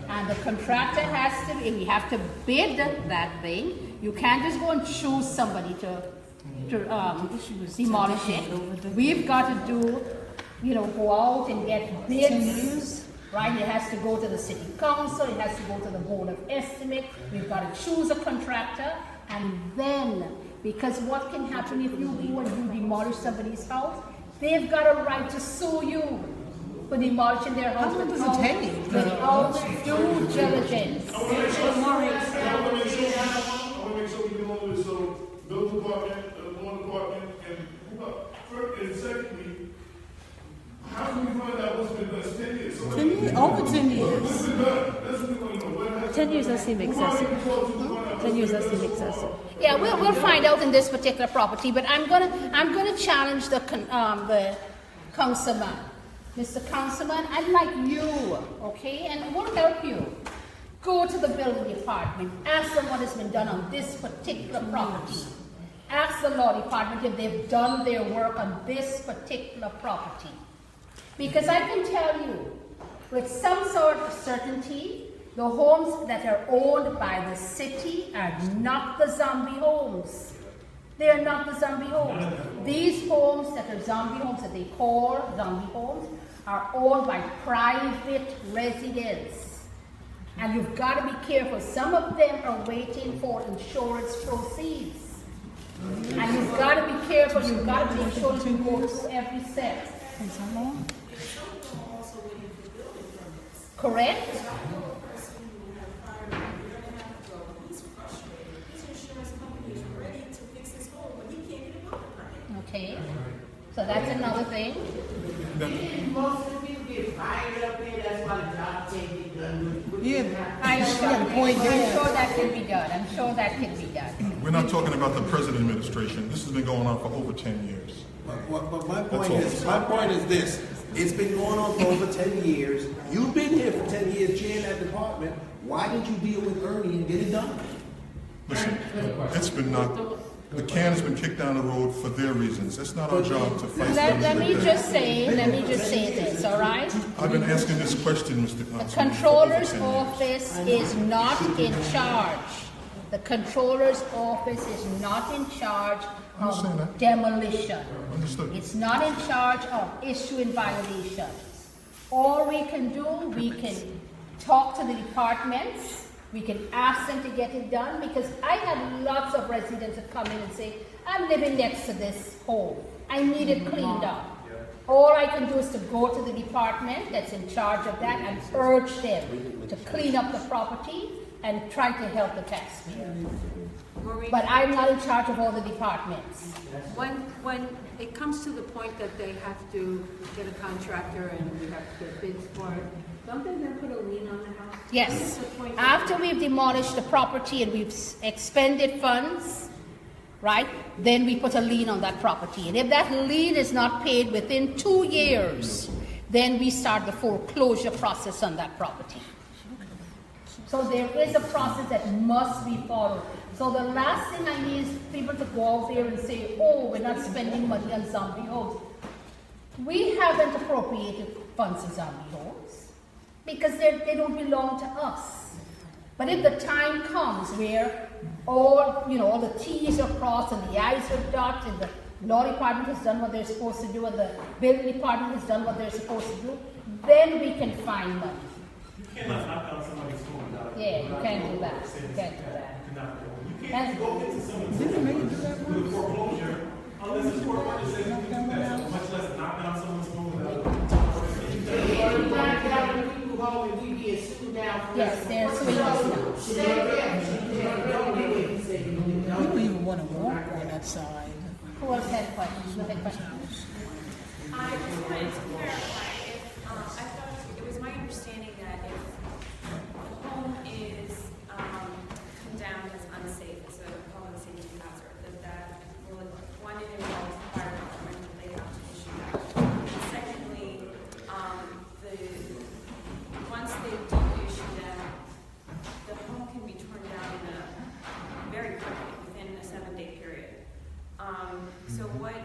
and the contractor has to, we have to bid that thing. You can't just go and choose somebody to demolish it. We've got to do, go out and get bids, right? It has to go to the city council, it has to go to the board of estimate. We've got to choose a contractor, and then, because what can happen if you go and you demolish somebody's house, they've got a right to sue you for demolishing their house without due diligence. I want to make sure we get all this. So, building department, law department, and secondly, how can we find out what's been done? 10 years. So 10 years, over 10 years. what's been done? That's what we want to know. What has 10 years does seem excessive. 10 years does seem excessive. Yeah, we'll find out in this particular property, but I'm gonna challenge the councilman. Mr. Councilman, I'd like you, okay, and we'll help you. Go to the building department, ask them what has been done on this particular property. Ask the law department if they've done their work on this particular property. Because I can tell you, with some sort of certainty, the homes that are owned by the city are not the zombie homes. They are not the zombie homes. These homes that are zombie homes, that they call zombie homes, are owned by private residents. And you've got to be careful. Some of them are waiting for insurance proceeds. And you've got to be careful. You've got to make sure you go through every step. Correct? Okay. So that's another thing. Most of the people get fired up there, that's why the job can't get done. Yeah, I'm yeah. sure that can be done. I'm sure that can be done. We're not talking about the present administration. This has been going on for over 10 years. But my That's all. point is this: It's been going on for over 10 years. You've been here for 10 years chairing that department. Why didn't you deal with Ernie and get it done? Listen, it's been the can has been kicked down the road for their reasons. It's not our job to fight them. Let me just say this, all right? I've been asking this question, Mr. Councilman. The controller's office is not in charge. The controller's office is not in charge of demolition. Understood. It's not in charge of issuing violations. All we can do, we can talk to the departments. We can ask them to get it done, because I had lots of residents that come in and say, I'm living next to this hole. I need it cleaned up. All I can do is to go to the department that's in charge of that and urge them to clean up the property and try to help the taxpayer. But I'm not in charge of all the departments. When it comes to the point that they have to get a contractor and we have to get bids for it, don't they then put a lien on the house? Yes. After we've demolished the property and we've expended funds, right, then we put a lien on that property. And if that lien is not paid within 2 years, then we start the foreclosure process on that property. So there is a process that must be followed. So the last thing I need is people to go out there and say, oh, we're not spending money on zombie homes. We haven't appropriated funds for zombie homes because they don't belong to us. But if the time comes where all the T's are crossed and the I's are dotted, and the law department has done what they're supposed to do and the building department has done what they're supposed to do, then we can find money. You cannot knock down somebody's home without. Yeah, you can't do that. You can't do that. You can't go into someone's with a foreclosure unless the court order says you can do that, much less knock down someone's home without. Knock down people's home and we get sued down for Yes, they're suing us now. We don't even want to walk on that side. Who else had questions? Who had questions? I just wanted to clarify if, I thought it was my understanding that if the home is condemned as unsafe, it's a public safety hazard, that will, one, it involves the fire department, that they have to issue that. And secondly, once they do issue them, the home can be torn down very quickly, within a 7-day period. So what?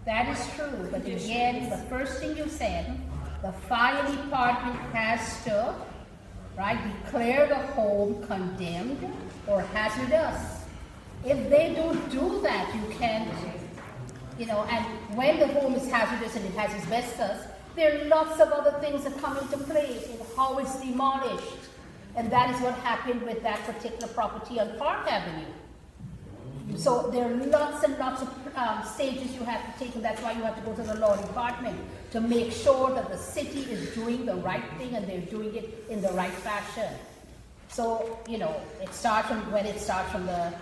That is true, but again, the first thing you said, the fire department has to, right, declare the home condemned or hazardous. If they don't do that, you can't, and when the home is hazardous and it has asbestos, there are lots of other things that come into play in how it's demolished. And that is what happened with that particular property on Park Avenue. So there are lots and lots of stages you have to take, and that's why you have to go to the law department to make sure that the city is doing the right thing and they're doing it in the right fashion. So, it starts from the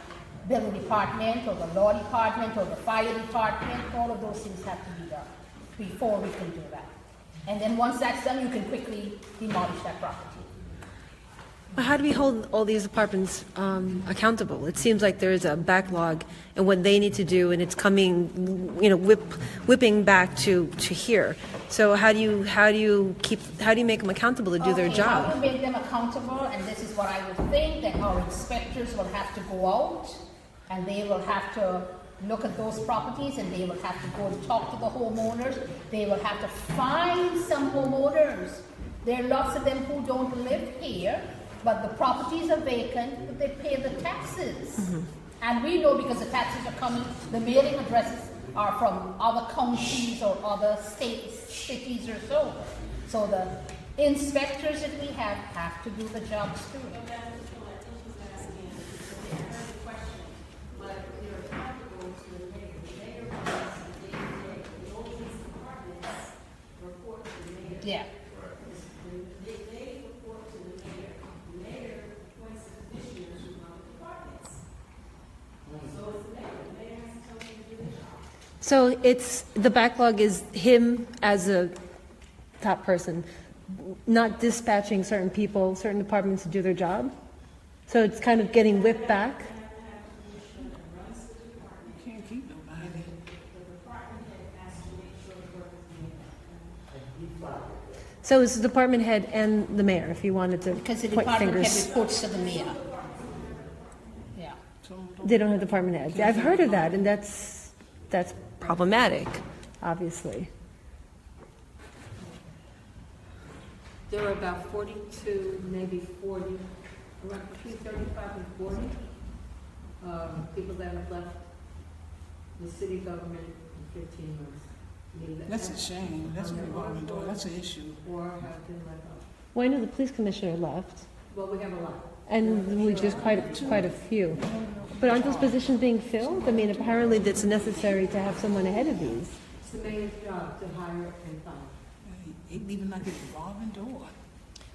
building department or the law department or the fire department. All of those things have to be done before we can do that. And then once that's done, you can quickly demolish that property. How do we hold all these apartments accountable? It seems like there is a backlog in what they need to do, and it's coming, whipping back to here. So how do you make them accountable to do their job? How to make them accountable, and this is what I would think, that our inspectors will have to go out, and they will have to look at those properties, and they will have to go and talk to the homeowners. They will have to find some homeowners. There are lots of them who don't live here, but the properties are vacant, but they pay the taxes. Mm-hmm. And we know, because the taxes are coming, the mailing addresses are from other counties or other states, cities or so. So the inspectors that we have to do the jobs too. Yeah. So it's the backlog is him as a top person, not dispatching certain people, certain departments to do their job. So it's kind of getting whipped back. So it's the department head and the mayor, if you wanted to Because the point department head fingers. reports to the mayor. Yeah. They don't have department heads. I've heard of that, and that's problematic, obviously. There are about 42, maybe 40, around between 35 and 40 people that have left the city government in 15 months. I mean, That's a shame. That's a revolving door. That's an issue. Or have been let go. Well, I know the police commissioner left, Well, we have a lot. and we just quite a few. But aren't those positions being filled? I mean, apparently it's necessary to have someone ahead of these. It's the mayor's job to hire and fire. It even like a revolving door.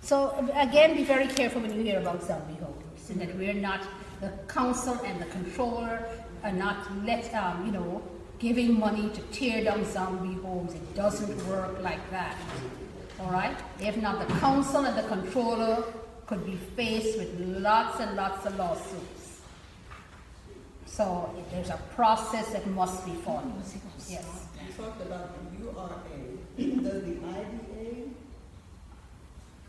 So again, be very careful when you hear about zombie homes, and that we're not, the council and the controller are not giving money to tear down zombie homes. It doesn't work like that. All right? If not, the council and the controller could be faced with lots and lots of lawsuits. So there's a process that must be followed. Yes. You talked about the URA. Does the IDA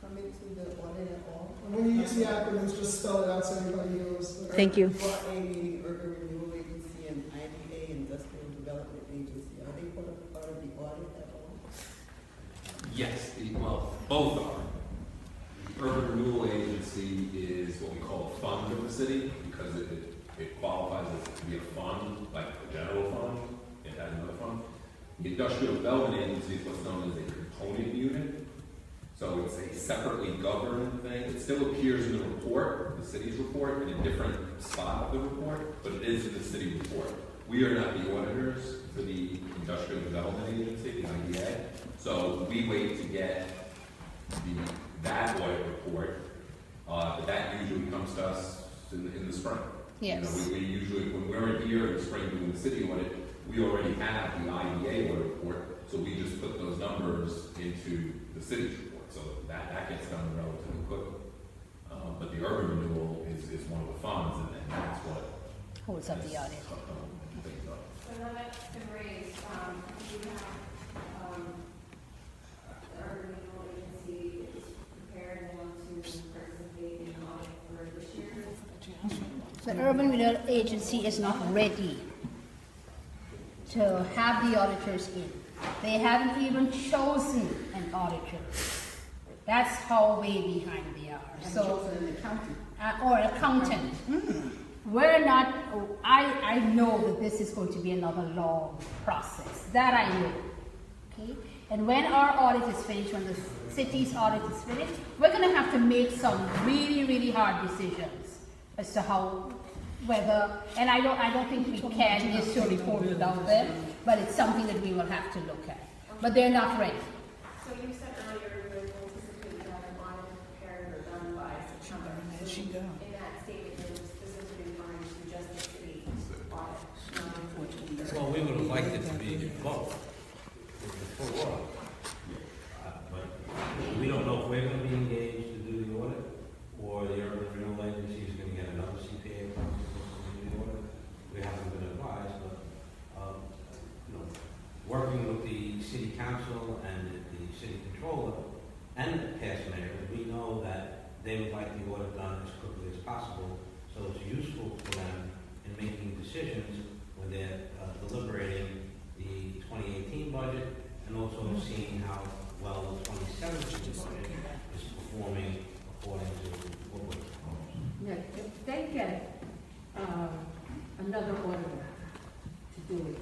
come into the audit at all? When you use the acronyms, just spell it out so everybody knows. Thank you. URA meaning Urban Renewal Agency and IDA Industrial Development Agency. Are they part of the audit at all? Yes, well, both are. The Urban Renewal Agency is what we call a fund of the city because it qualifies as to be a fund, like a general fund. It has another fund. The Industrial Development Agency is what's known as a component unit. So it's a separately governed thing. It still appears in the report, the city's report, in a different spot of the report, but it is in the city report. We are not the auditors for the Industrial Development Agency, the IDA. So we wait to get that audit report, but that usually comes to us in the spring. Yes. We usually, when we're here in the spring doing the city audit, we already have the IDA audit report, so we just put those numbers into the city's report. So that gets done relatively quickly. But the urban renewal is one of the funds, and that's what Holds up the audit. things up. So now that's been raised, you have, the urban renewal agency is prepared and want to participate in audit for this year. The Urban Renewal Agency is not ready to have the auditors in. They haven't even chosen an auditor. That's how way behind they are. So, or accountant. We're not, I know that this is going to be another long process. That I know. Okay? And when our audit is finished, when the city's audit is finished, we're going to have to make some really, really hard decisions as to how, whether, and I don't think we can issue a report without them, but it's something that we will have to look at. But they're not ready. So you said earlier you would anticipate that an audit prepared or done by September. So in that statement, it was specifically referring to just the city audit. Well, we would have liked it to be both. The full audit. But we don't know if we're going to be engaged to do the audit, or the urban renewal agency is going to get another CPA company to do the audit. We haven't been advised, but working with the city council and the city controller and the past mayor, we know that they would like the audit done as quickly as possible, so it's useful for them in making decisions when they're deliberating the 2018 budget and also seeing how well the 2017 budget is performing according to what was proposed. Yeah, if they get another auditor to do it,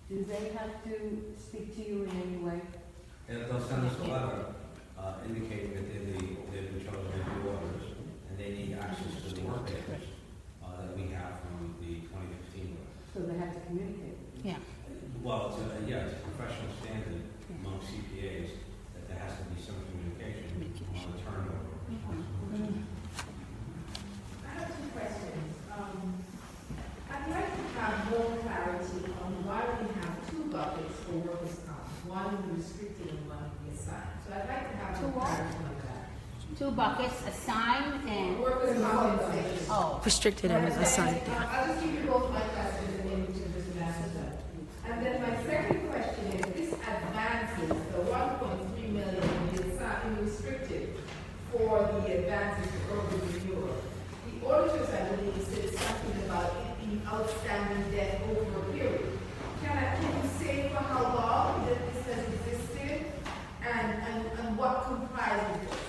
do they have to speak to you in any way? And they'll send us a letter indicating that they've been chosen as new auditors, and they need access to the work papers that we have from the 2015 budget. So they have to communicate. Yeah. Well, it's a professional standard among CPAs that there has to be some communication on the turnover. I have two questions. I'd like to have more clarity on why we have two buckets for workers' comp, one restricted and one assigned. So I'd like to have more clarity on that. Two buckets, assigned and Workers' compensation. oh, Restricted and assigned. I'll just give you both my questions and then you can just answer them. And then my second question is, this advances the 1.5 the advances to urban renewal. The auditors, I believe, said something about it being outstanding debt over a period. Can you say for how long that this has existed and what comprises this?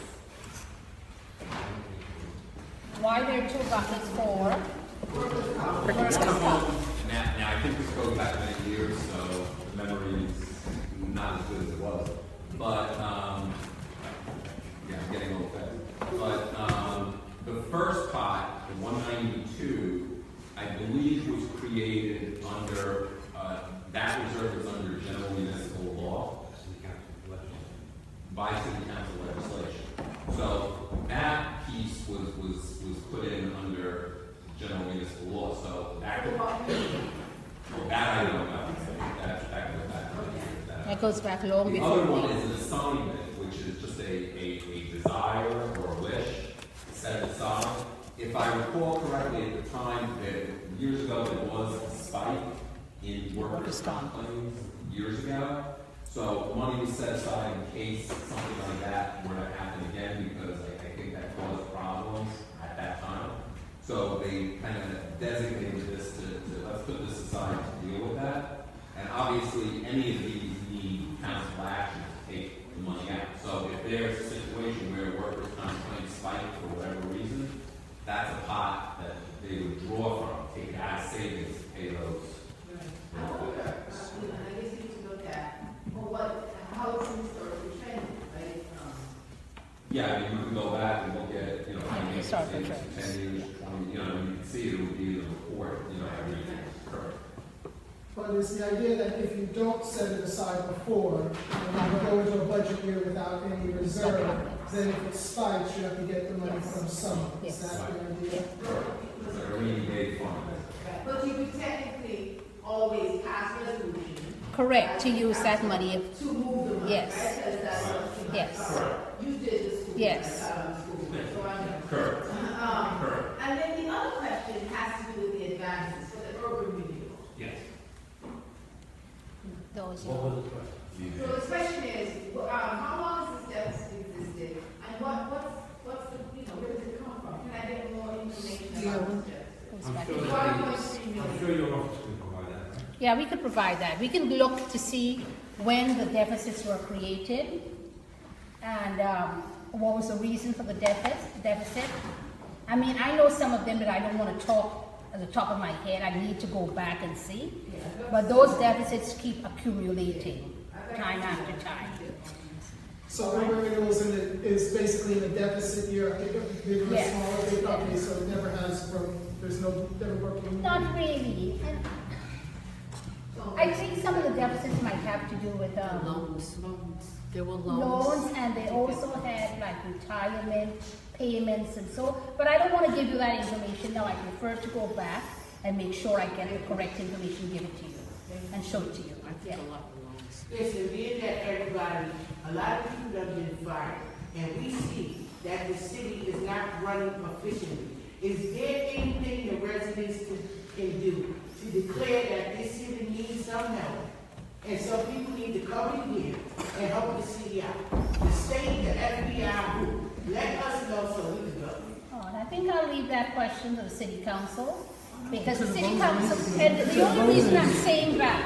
Why there are two buckets for workers' comp? Now, I think this goes back many years, so the memory is not as good as it was. But, yeah, I'm getting old fast. But the first pot, the 192, I believe was created under, that reserve is under general municipal law by city council legislation. So that piece was put in under general municipal law. So that could, that I don't know. That goes back long the before. other one is an assignment, which is just a desire or a wish set aside. If I recall correctly, at the time, years ago, there was a spike in workers' comp claims years ago. So money was set aside in case something like that were to happen again, because I think that caused problems at that time. So they kind of designated this to let's put this aside to deal with that. And obviously, any of these need council action to take the money out. So if there's a situation where workers' comp claims spike for whatever reason, that's a pot that they would draw from, take it out of savings to pay those. However, I guess you need to look at how it's historically trended, right? Yeah, I mean, you can go back and look at, you know, historical 10 trends. years, 20, you know, you can see it would be in the report, you know, every curve. But it's the idea that if you don't set it aside before, and you go into a budget year without any reserve, then if it spikes, you have to get the money from somewhere. Is that the idea? It's like a rainy day fund. But you could technically always pass resolution. Correct, to use that money. To move the money, Yes. right? Because that's what you Yes. You did the school. Yes. So I know. Correct. And then the other question has to do with the advances for the urban renewal. Yes. Those, What was the question? So the question is, how long has this deficit existed, and what's the, where does it come from? Can I get more information about this deficit? I'm sure your office can provide that, right? yeah, we could provide that. We can look to see when the deficits were created and what was the reason for the deficit. I mean, I know some of them that I don't want to talk at the top of my head. I need to go back and see. But those deficits keep accumulating time after time. So urban renewals is basically in a deficit year, I think bigger or Yes. smaller, big company, so it never has grown, there's no, never working. Not really. And I think some of the deficits might have to do with Loans. There were loans. loans, and they also had like retirement payments and so, but I don't want to give you that information now. I prefer to go back and make sure I get the correct information, give it to you, and show it to you. I think a lot of loans. Listen, being that everybody, a lot of people have been fired, and we see that the city is not running efficiently. Is there anything the residents can do to declare that this city needs some help? And so people need to come in here and help the city out. The state, the FBI, let us know so we can go. Oh, and I think I'll leave that question to the city council, because the city council, and the only reason I'm saying that,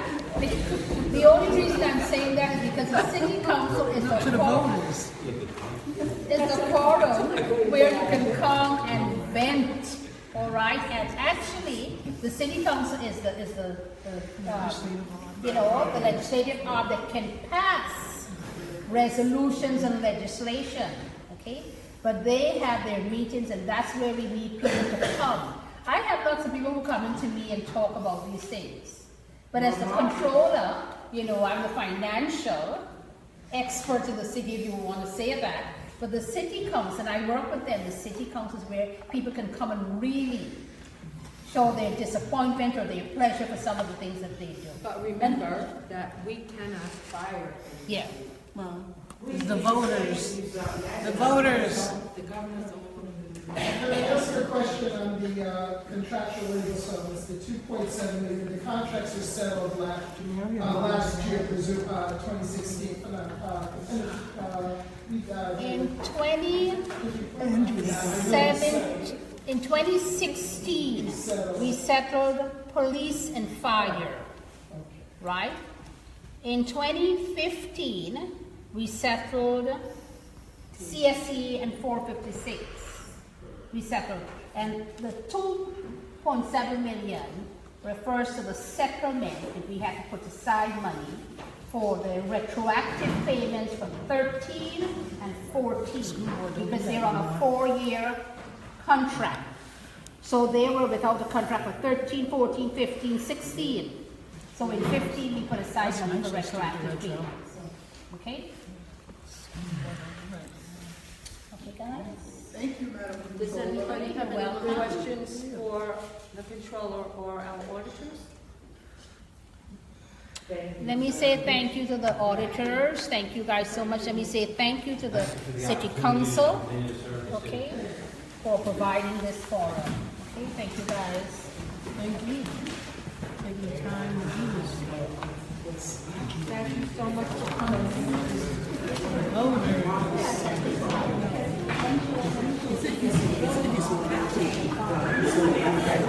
the only reason I'm saying that is because the city council is a forum. It's a forum where you can come and vent, all right? And actually, the city council is the legislative arm that can pass resolutions and legislation, okay? But they have their meetings, and that's where we need people to come. I have lots of people who come into me and talk about these things. But as the controller, I'm the financial expert in the city, if you want to say that. But the city council, and I work with them, the city council is where people can come and really show their disappointment or their pleasure for some of the things that they do. But remember that we cannot fire. Yeah. Well, it's the voters. The voters. The governor's the one Can I ask a question on the contractual legal settlements, the 2.7 million, the contracts were settled last year, 2016, In 2016, we settled police and fire, right? In 2015, we settled CSE and 456. We settled, and the 2.7 million refers to the settlement that we had to put aside money for the retroactive payments from 13 and 14, because they're on a 4-year contract. So they were without the contract for 13, 14, 15, 16. So in 15, we put aside money for retroactive payments. Okay? Okay, guys? Thank you, Madam Does Controller. anybody have any questions for the controller or our auditors? Let me say thank you to the auditors. Thank you guys so much. Let me say thank you to the city council, okay, for providing this forum. Okay, thank you guys. Thank you. Taking the time to do this. Thank you so much for coming. Oh,